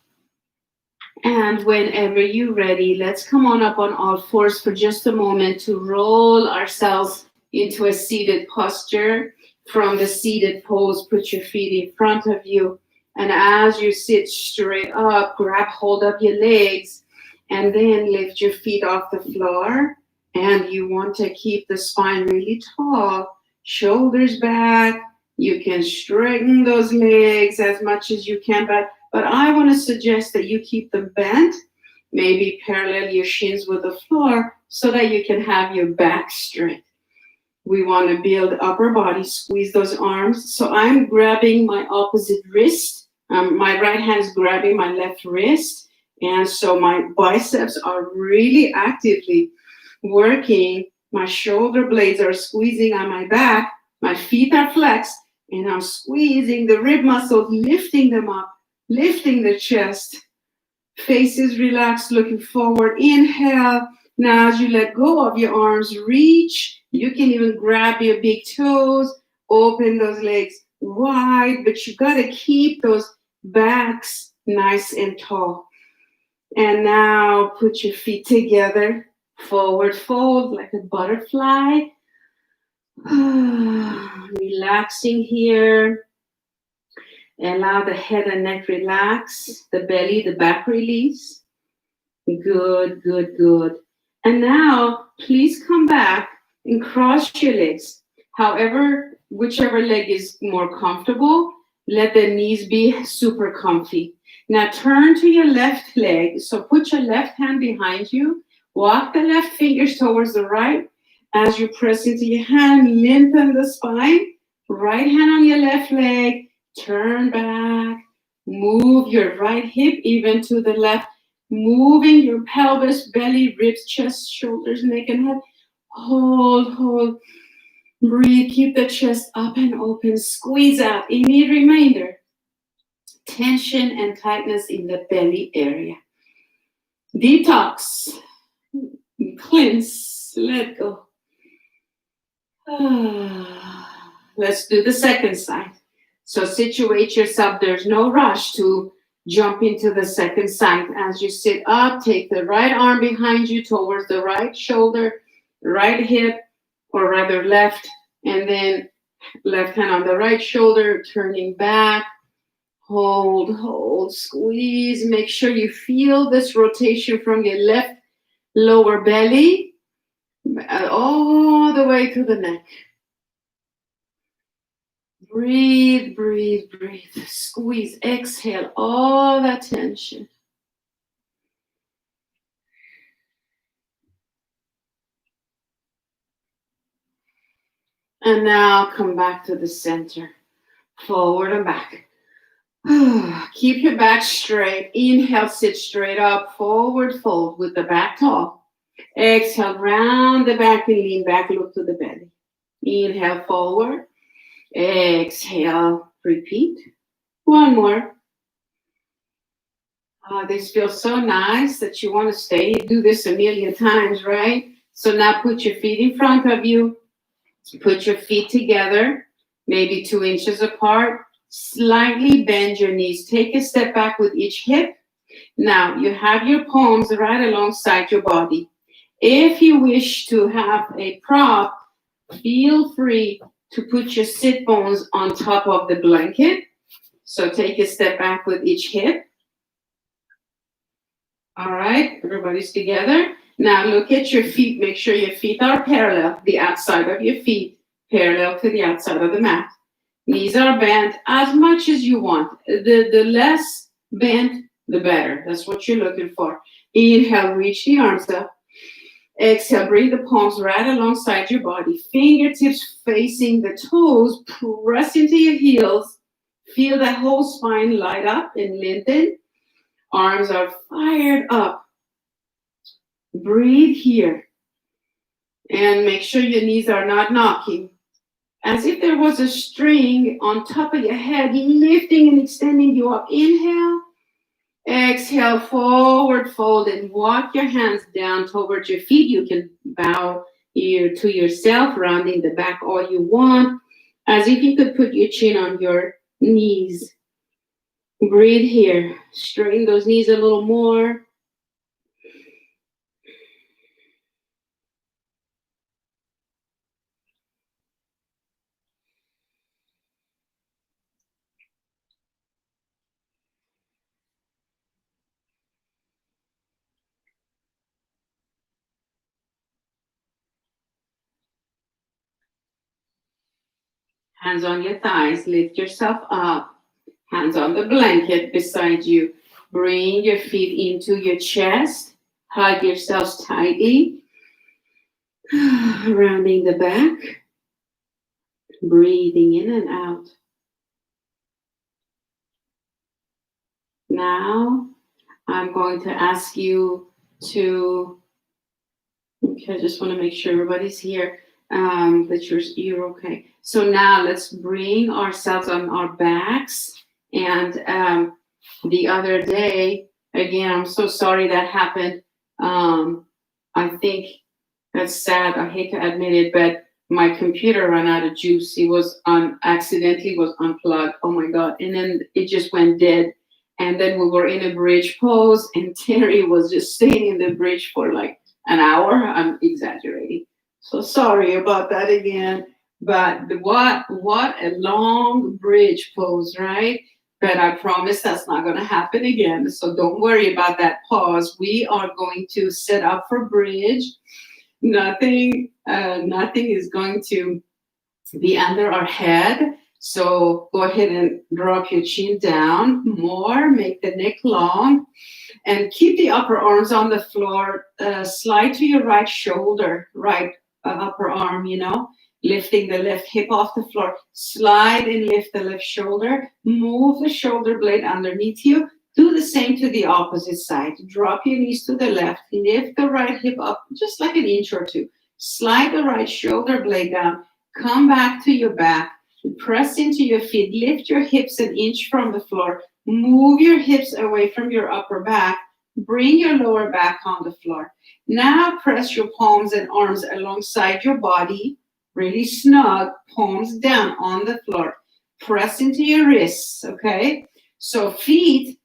And whenever you're ready, let's come on up on all fours for just a moment to roll ourselves into a seated posture. From the seated pose, put your feet in front of you. And as you sit straight up, grab hold of your legs and then lift your feet off the floor. And you want to keep the spine really tall, shoulders back. You can straighten those legs as much as you can, but I want to suggest that you keep them bent, maybe parallel your shins with the floor so that you can have your back straight. We want to build upper body, squeeze those arms. So I'm grabbing my opposite wrist. My right hand is grabbing my left wrist. And so my biceps are really actively working. My shoulder blades are squeezing on my back. My feet are flexed. And I'm squeezing the rib muscles, lifting them up, lifting the chest. Face is relaxed, looking forward. Inhale. Now as you let go of your arms, reach. You can even grab your big toes, open those legs wide, but you got to keep those backs nice and tall. And now put your feet together, forward fold like a butterfly. Relaxing here. Allow the head and neck relax, the belly, the back release. Good, good, good. And now please come back and cross your legs. However, whichever leg is more comfortable, let the knees be super comfy. Now turn to your left leg. So put your left hand behind you. Walk the left fingers towards the right. As you press into your hand, lengthen the spine. Right hand on your left leg. Turn back. Move your right hip even to the left. Moving your pelvis, belly, ribs, chest, shoulders, neck, and head. Hold, hold. Breathe. Keep the chest up and open. Squeeze out any remainder. Tension and tightness in the belly area. Detox. Cleanse. Let go. Let's do the second side. So situate yourself. There's no rush to jump into the second side. As you sit up, take the right arm behind you towards the right shoulder, right hip, or rather left, and then left hand on the right shoulder, turning back. Hold, squeeze. Make sure you feel this rotation from your left lower belly all the way to the neck. Breathe. Squeeze, exhale all that tension. And now come back to the center. Forward and back. Keep your back straight. Inhale, sit straight up. Forward fold with the back tall. Exhale, round the back and lean back. Look to the belly. Inhale, forward. Exhale, repeat. One more. This feels so nice that you want to stay. Do this a million times, right? So now put your feet in front of you. Put your feet together, maybe 2 inches apart. Slightly bend your knees. Take a step back with each hip. Now you have your palms right alongside your body. If you wish to have a prop, feel free to put your sit bones on top of the blanket. So take a step back with each hip. All right, everybody's together. Now look at your feet. Make sure your feet are parallel, the outside of your feet, parallel to the outside of the mat. Knees are bent as much as you want. The less bent, the better. That's what you're looking for. Inhale, reach the arms up. Exhale, bring the palms right alongside your body. Fingertips facing the toes. Press into your heels. Feel the whole spine light up and lengthen. Arms are fired up. Breathe here. And make sure your knees are not knocking. As if there was a string on top of your head, lifting and extending you up. Inhale. Exhale, forward fold and walk your hands down towards your feet. You can bow to yourself, rounding the back all you want, as if you could put your chin on your knees. Breathe here. Straighten those knees a little more. Hands on your thighs. Lift yourself up. Hands on the blanket beside you. Bring your feet into your chest. Hug yourselves tightly. Rounding the back. Breathing in and out. Now, I'm going to ask you to, okay, I just want to make sure everybody's here, that you're okay. So now let's bring ourselves on our backs. And the other day, again, I'm so sorry that happened. I think that's sad. I hate to admit it, but my computer ran out of juice. It was accidentally was unplugged. Oh my God. And then it just went dead. And then we were in a bridge pose and Terry was just staying in the bridge for like an hour. I'm exaggerating. So sorry about that again. But what a long bridge pose, right? But I promise that's not going to happen again. So don't worry about that pause. We are going to set up for bridge. Nothing is going to be under our head. So go ahead and drop your chin down more, make the neck long, and keep the upper arms on the floor. Slide to your right shoulder, right upper arm, lifting the left hip off the floor. Slide and lift the left shoulder. Move the shoulder blade underneath you. Do the same to the opposite side. Drop your knees to the left. Lift the right hip up just like an inch or two. Slide the right shoulder blade down. Come back to your back. Press into your feet. Lift your hips an inch from the floor. Move your hips away from your upper back. Bring your lower back on the floor. Now press your palms and arms alongside your body. really snug, palms down on the floor. Press into your wrists, okay? So feet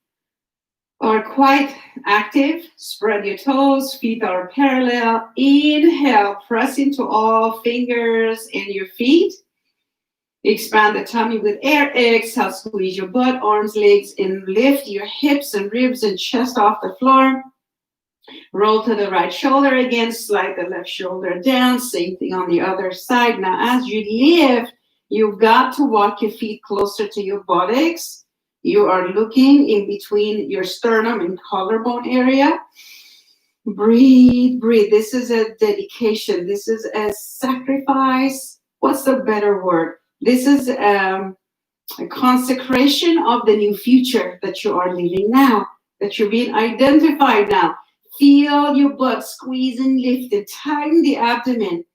are quite active. Spread your toes, feet are parallel. Inhale, press into all fingers in your feet. Expand the tummy with air. Exhale, squeeze your butt, arms, legs, and lift your hips and ribs and chest off the floor. Roll to the right shoulder again, slide the left shoulder down. Same thing on the other side. Now, as you lift, you've got to walk your feet closer to your buttocks. You are looking in between your sternum and collarbone area. Breathe, breathe. This is a dedication. This is a sacrifice. What's the better word? This is a consecration of the new future that you are living now, that you're being identified now. Feel your butt squeeze and lift it. Tighten the abdomen.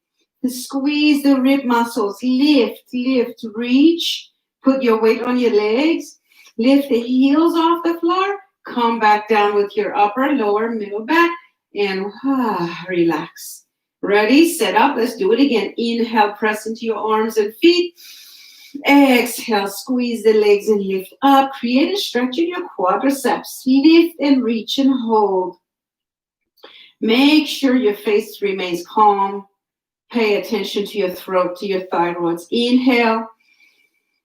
Squeeze the rib muscles. Lift, lift, reach. Put your weight on your legs. Lift the heels off the floor. Come back down with your upper, lower, middle back. And relax. Ready? Set up. Let's do it again. Inhale, press into your arms and feet. Exhale, squeeze the legs and lift up. Create a stretch in your quadriceps. Lift and reach and hold. Make sure your face remains calm. Pay attention to your throat, to your thyroids. Inhale.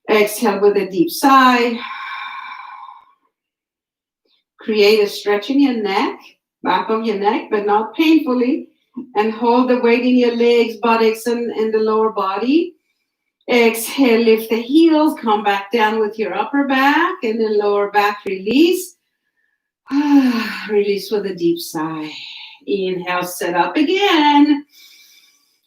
Exhale with a deep sigh. Create a stretch in your neck, back of your neck, but not painfully. And hold the weight in your legs, buttocks, and in the lower body. Exhale, lift the heels. Come back down with your upper back and then lower back. Release. Release with a deep sigh. Inhale, set up again.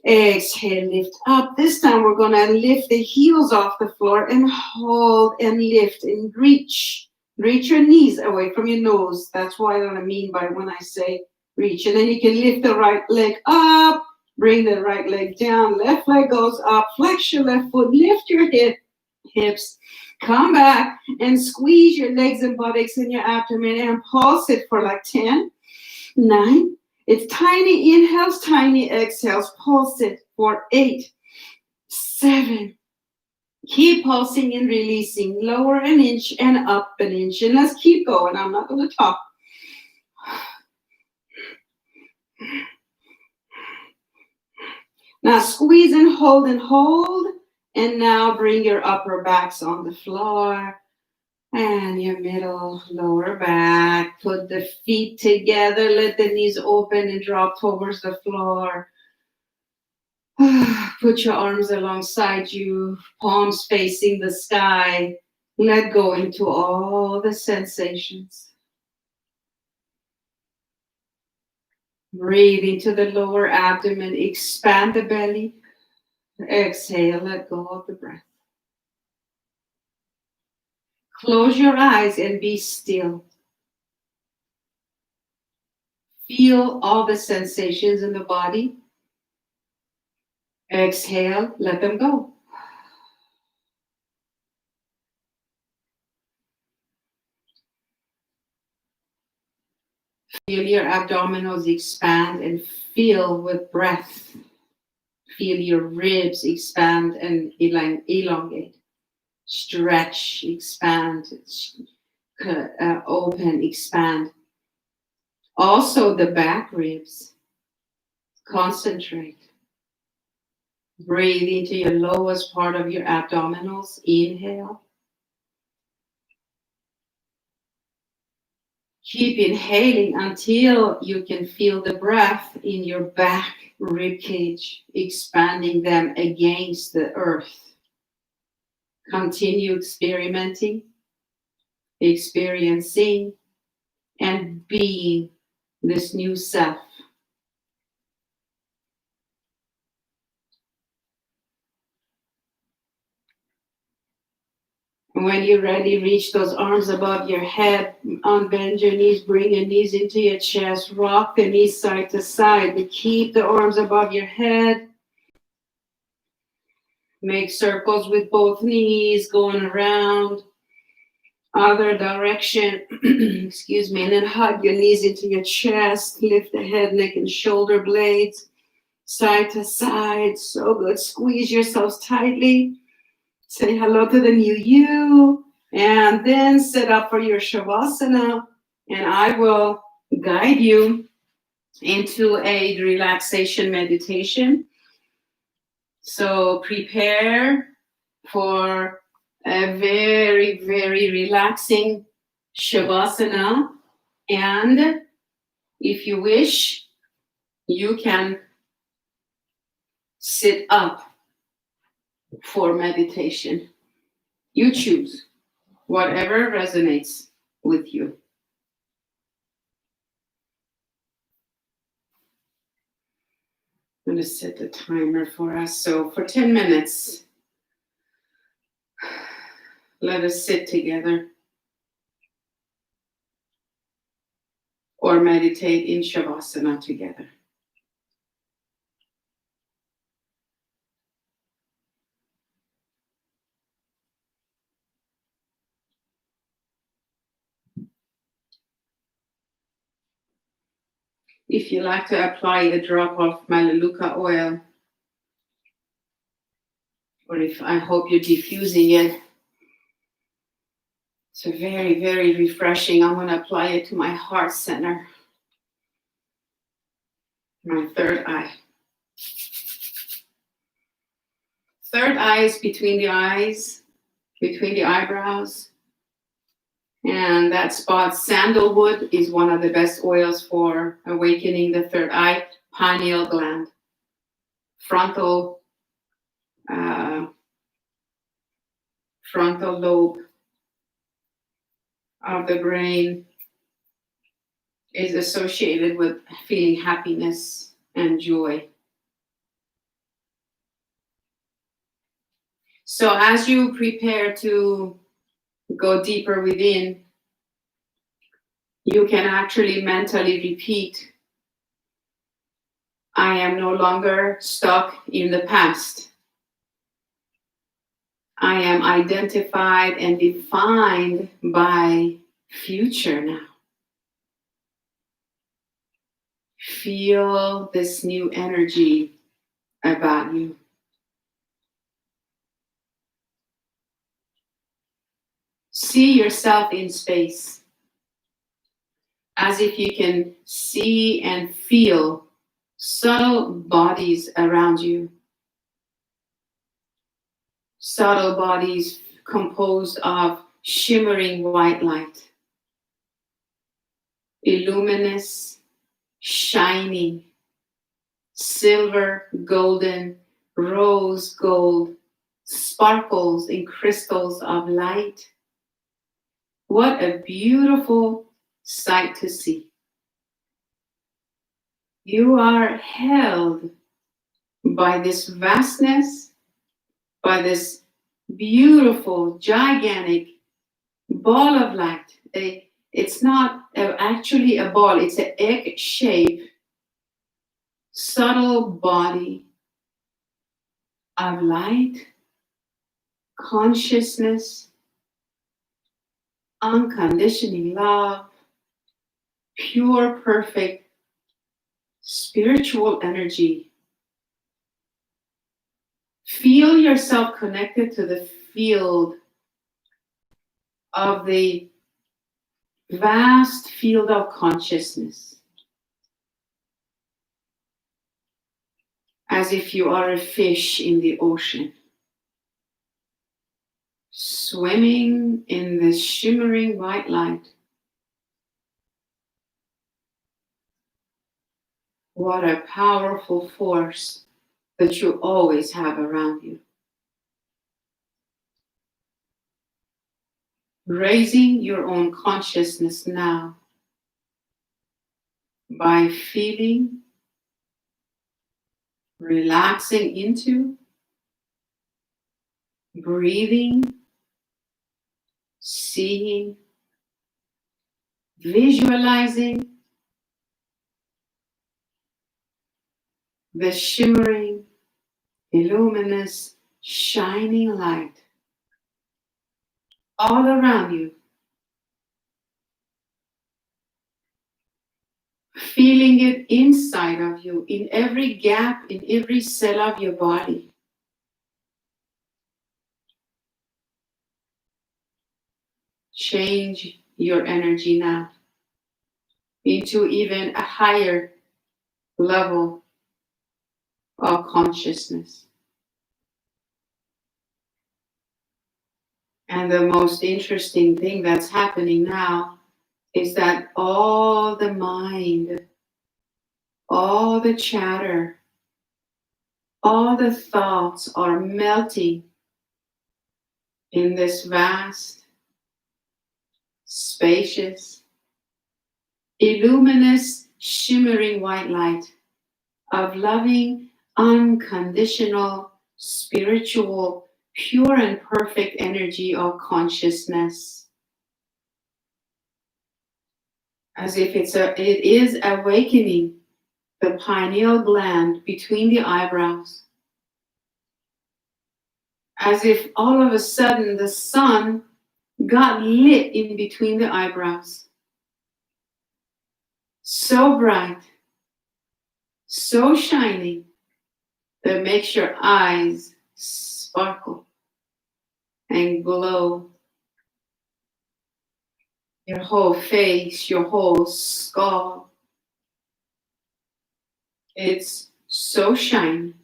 Exhale, lift up. This time we're going to lift the heels off the floor and hold and lift and reach. Reach your knees away from your nose. That's what I mean by when I say reach. And then you can lift the right leg up. Bring the right leg down. Left leg goes up. Flex your left foot. Lift your hips. Come back and squeeze your legs and buttocks in your abdomen and pulse it for like 10, 9. It's tiny inhales, tiny exhales. Pulse it for 8, 7. Keep pulsing and releasing. Lower an inch and up an inch. And let's keep going. I'm not going to talk. Now squeeze and hold and hold. And now bring your upper backs on the floor. And your middle, lower back. Put the feet together. Let the knees open and drop towards the floor. Put your arms alongside you. Palms facing the sky. Let go into all the sensations. Breathe into the lower abdomen. Expand the belly. Exhale. Let go of the breath. Close your eyes and be still. Feel all the sensations in the body. Exhale, let them go. Feel your abdominals expand and fill with breath. Feel your ribs expand and elongate. Stretch, expand, open, expand. Also the back ribs. Concentrate. Breathe into your lowest part of your abdominals. Inhale. Keep inhaling until you can feel the breath in your back rib cage, expanding them against the earth. Continue experimenting, experiencing, and being this new self. When you're ready, reach those arms above your head, unbend your knees, bring your knees into your chest, rock the knees side to side, but keep the arms above your head. Make circles with both knees, going around, other direction, excuse me, and then hug your knees into your chest, lift the head, neck, and shoulder blades, side to side. So good. Squeeze yourselves tightly. Say hello to the new you. And then set up for your Shavasana. And I will guide you into a relaxation meditation. So prepare for a very, very relaxing Shavasana. And if you wish, you can sit up for meditation. You choose whatever resonates with you. I'm going to set the timer for us. So for 10 minutes, let us sit together or meditate in Shavasana together. If you like to apply a drop of Melaleuca oil, or if I hope you're diffusing it, it's a very, very refreshing. I'm going to apply it to my heart center, my third eye. Third eye is between the eyes, between the eyebrows. And that spot, sandalwood, is one of the best oils for awakening the third eye. Pineal gland, frontal lobe of the brain is associated with feeling happiness and joy. So as you prepare to go deeper within, you can actually mentally repeat, I am no longer stuck in the past. I am identified and defined by future now. Feel this new energy about you. See yourself in space, as if you can see and feel subtle bodies around you. Subtle bodies composed of shimmering white light, illuminous, shining, silver, golden, rose gold, sparkles in crystals of light. What a beautiful sight to see. You are held by this vastness, by this beautiful, gigantic ball of light. It's not actually a ball, it's an egg-shaped, subtle body of light, consciousness, unconditioning love, pure, perfect, spiritual energy. Feel yourself connected to the field of the vast field of consciousness, as if you are a fish in the ocean, swimming in this shimmering white light. What a powerful force that you always have around you. Raising your own consciousness now by feeling, relaxing into, breathing, seeing, visualizing the shimmering, luminous, shining light all around you. feeling it inside of you, in every gap, in every cell of your body. Change your energy now into even a higher level of consciousness. And the most interesting thing that's happening now is that all the mind, all the chatter, all the thoughts are melting in this vast, spacious, illuminous, shimmering white light of loving, unconditional, spiritual, pure and perfect energy of consciousness. As if it is awakening the pineal gland between the eyebrows. As if all of a sudden the sun got lit in between the eyebrows. So bright, so shining, that makes your eyes sparkle and glow. Your whole face, your whole skull. It's so shiny,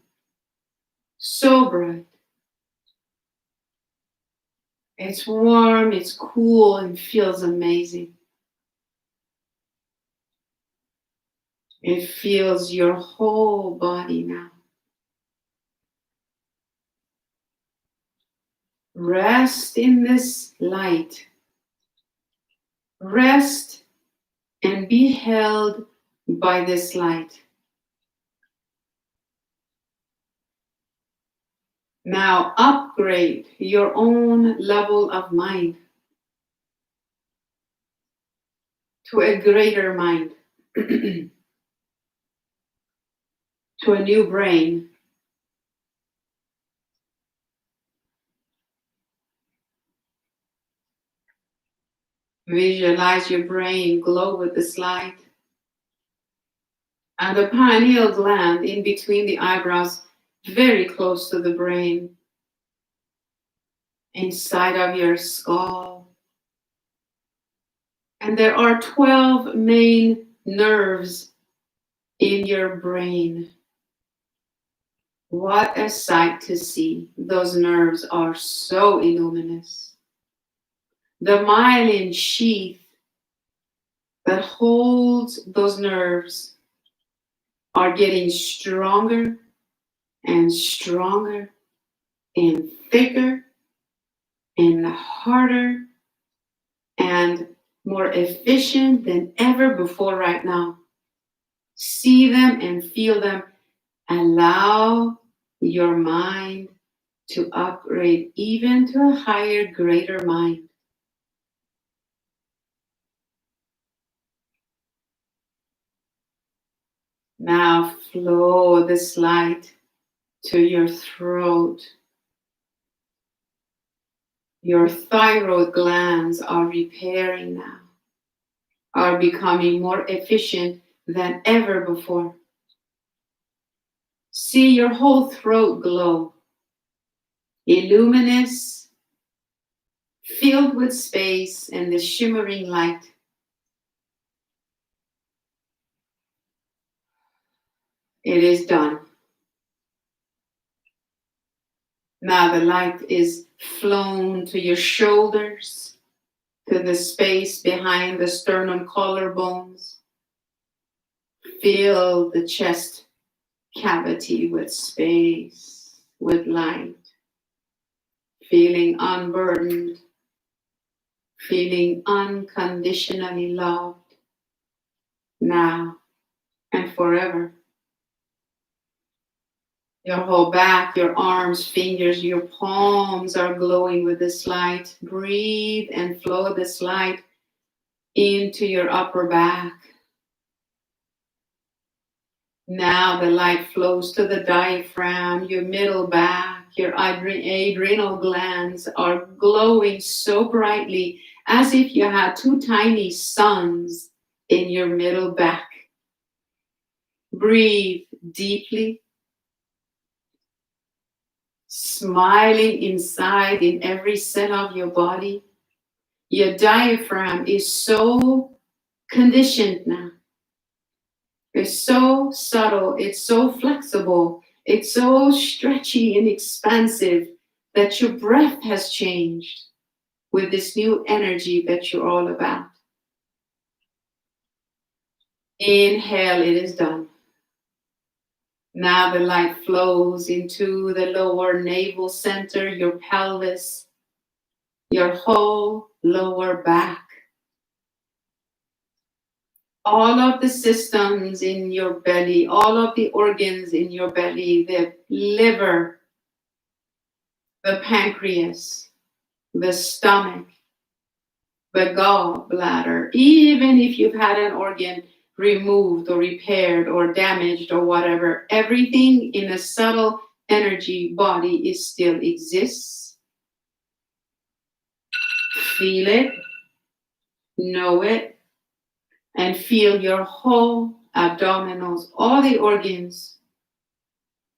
so bright. It's warm, it's cool, and feels amazing. It feels your whole body now. Rest in this light. Rest and be held by this light. Now upgrade your own level of mind to a greater mind, to a new brain. Visualize your brain glow with this light. And the pineal gland in between the eyebrows, very close to the brain, inside of your skull. And there are 12 main nerves in your brain. What a sight to see. Those nerves are so illuminous. The myelin sheath that holds those nerves are getting stronger and stronger and thicker and harder and more efficient than ever before right now. See them and feel them. Allow your mind to upgrade even to a higher, greater mind. Now flow this light to your throat. Your thyroid glands are repairing now, are becoming more efficient than ever before. See your whole throat glow, illuminous, filled with space and the shimmering light. It is done. Now the light is flown to your shoulders, to the space behind the sternum collarbones. Fill the chest cavity with space, with light. Feeling unburdened, feeling unconditionally loved, now and forever. Your whole back, your arms, fingers, your palms are glowing with this light. Breathe and flow this light into your upper back. Now the light flows to the diaphragm, your middle back, your adrenal glands are glowing so brightly as if you had two tiny suns in your middle back. Breathe deeply, smiling inside in every cell of your body. Your diaphragm is so conditioned now. It's so subtle, it's so flexible, it's so stretchy and expansive that your breath has changed with this new energy that you're all about. Inhale, it is done. Now the light flows into the lower navel center, your pelvis, your whole lower back. All of the systems in your belly, all of the organs in your belly, the liver, the pancreas, the stomach, the gallbladder, even if you've had an organ removed or repaired or damaged or whatever, everything in a subtle energy body is still exists. Feel it, know it, and feel your whole abdominals, all the organs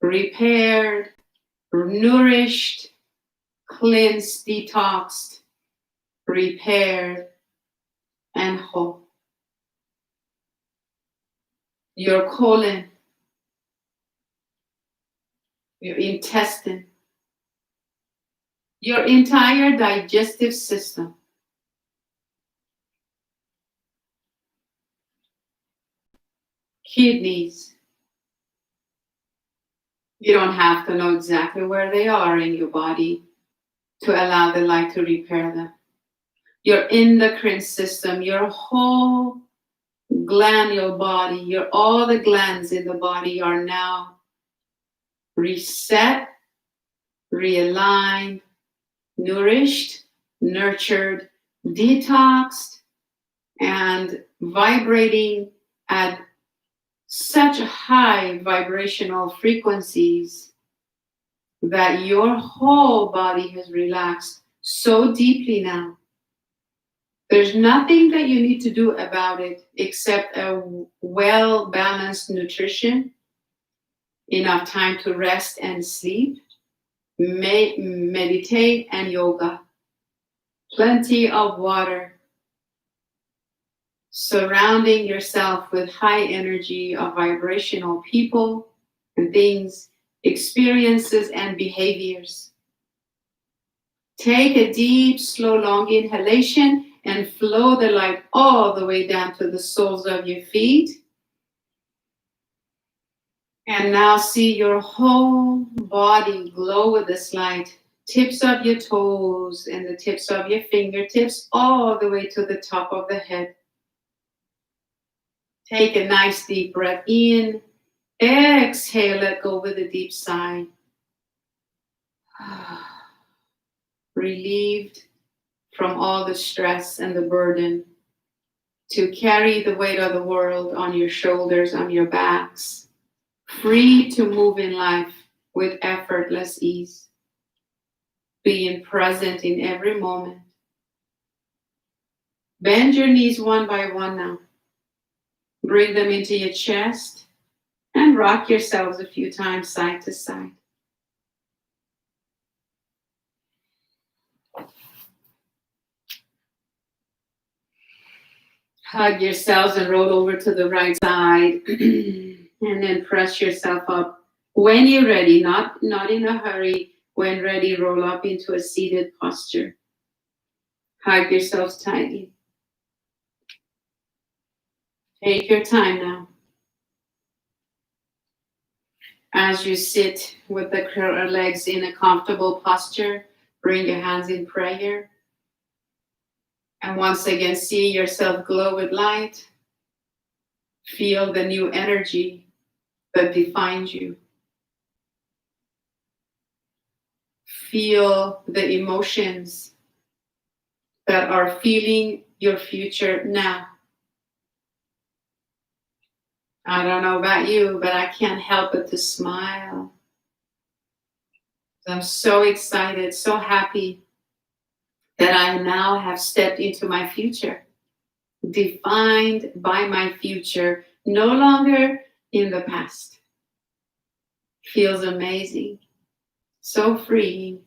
repaired, nourished, cleansed, detoxed, repaired, and whole. Your colon, your intestine, your entire digestive system, kidneys. You don't have to know exactly where they are in your body to allow the light to repair them. Your endocrine system, your whole glandular body, all the glands in the body are now reset, realigned, nourished, nurtured, detoxed, and vibrating at such high vibrational frequencies that your whole body has relaxed so deeply now. There's nothing that you need to do about it except a well-balanced nutrition, enough time to rest and sleep, meditate and yoga, plenty of water, surrounding yourself with high energy of vibrational people and things, experiences and behaviors. Take a deep, slow, long inhalation and flow the light all the way down to the soles of your feet. And now see your whole body glow with this light. Tips of your toes and the tips of your fingertips all the way to the top of the head. Take a nice deep breath in. Exhale, let go with a deep sigh. Relieved from all the stress and the burden to carry the weight of the world on your shoulders, on your backs. Free to move in life with effortless ease. Being present in every moment. Bend your knees one by one now. Bring them into your chest and rock yourselves a few times side to side. Hug yourselves and roll over to the right side. And then press yourself up. When you're ready, not in a hurry. When ready, roll up into a seated posture. Hug yourselves tightly. Take your time now. As you sit with the legs in a comfortable posture, bring your hands in prayer. And once again, see yourself glow with light. Feel the new energy that defines you. Feel the emotions that are feeling your future now. I don't know about you, but I can't help but to smile. I'm so excited, so happy that I now have stepped into my future, defined by my future, no longer in the past. Feels amazing, so freeing,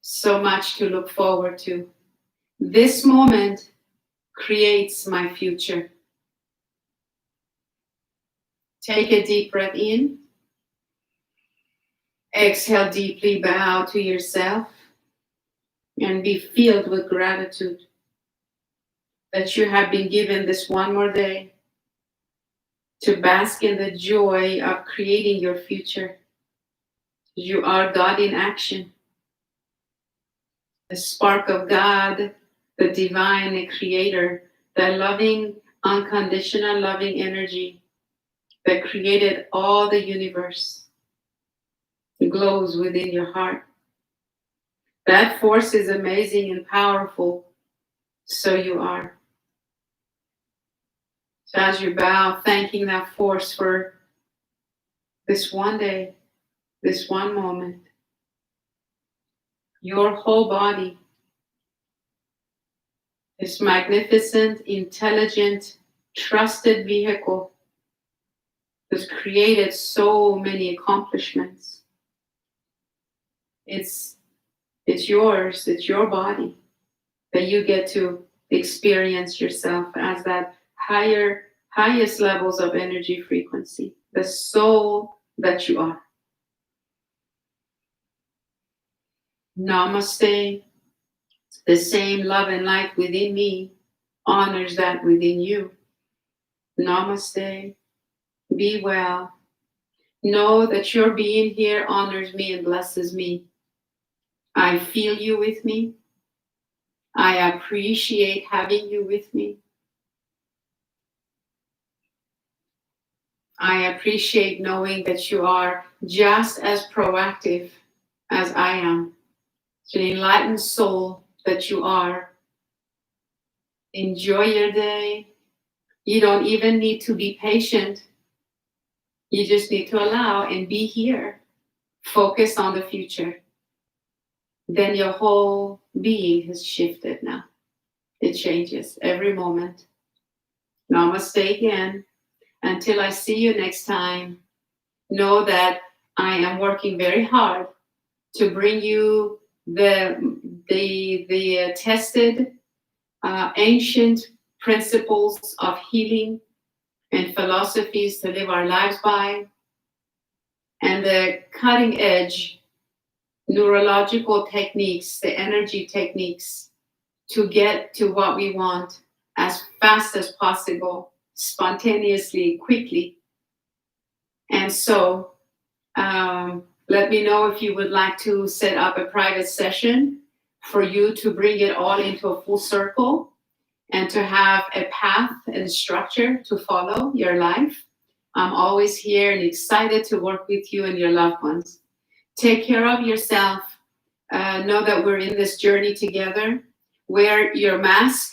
so much to look forward to. This moment creates my future. Take a deep breath in. Exhale deeply, bow to yourself, and be filled with gratitude that you have been given this one more day to bask in the joy of creating your future. You are God in action, the spark of God, the divine creator, the loving, unconditional loving energy that created all the universe. It glows within your heart. That force is amazing and powerful. So you are. So as you bow, thanking that force for this one day, this one moment, your whole body, this magnificent, intelligent, trusted vehicle has created so many accomplishments. It's yours, it's your body that you get to experience yourself as that highest levels of energy frequency, the soul that you are. Namaste. The same love and light within me honors that within you. Namaste. Be well. Know that your being here honors me and blesses me. I feel you with me. I appreciate having you with me. I appreciate knowing that you are just as proactive as I am. An enlightened soul that you are. Enjoy your day. You don't even need to be patient. You just need to allow and be here. Focus on the future. Then your whole being has shifted now. It changes every moment. Namaste again. Until I see you next time, know that I am working very hard to bring you the tested ancient principles of healing and philosophies to live our lives by, and the cutting edge neurological techniques, the energy techniques to get to what we want as fast as possible, spontaneously, quickly. And so let me know if you would like to set up a private session for you to bring it all into a full circle and to have a path and structure to follow your life. I'm always here and excited to work with you and your loved ones. Take care of yourself. Know that we're in this journey together. Wear your mask.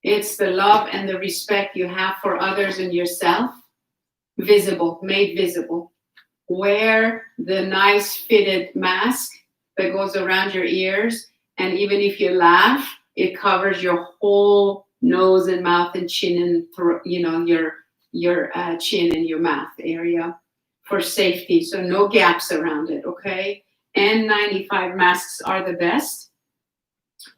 It's the love and the respect you have for others and yourself. Visible, made visible. Wear the nice fitted mask that goes around your ears. And even if you laugh, it covers your whole nose and mouth and chin and throat, your chin and your mouth area for safety. So no gaps around it, okay? N95 masks are the best.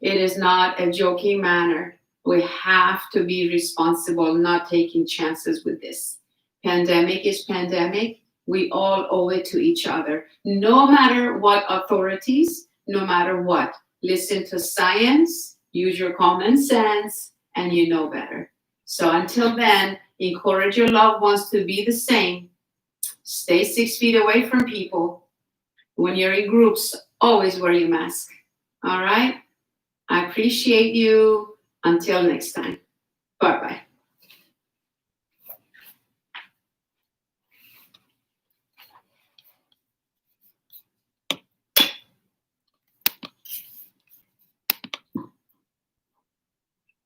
It is not a joking manner. We have to be responsible, not taking chances with this. Pandemic is pandemic. We all owe it to each other. No matter what authorities, no matter what, listen to science, use your common sense, and you know better. So until then, encourage your loved ones to be the same. Stay 6 feet away from people. When you're in groups, always wear your mask. All right? I appreciate you. Until next time. Bye-bye.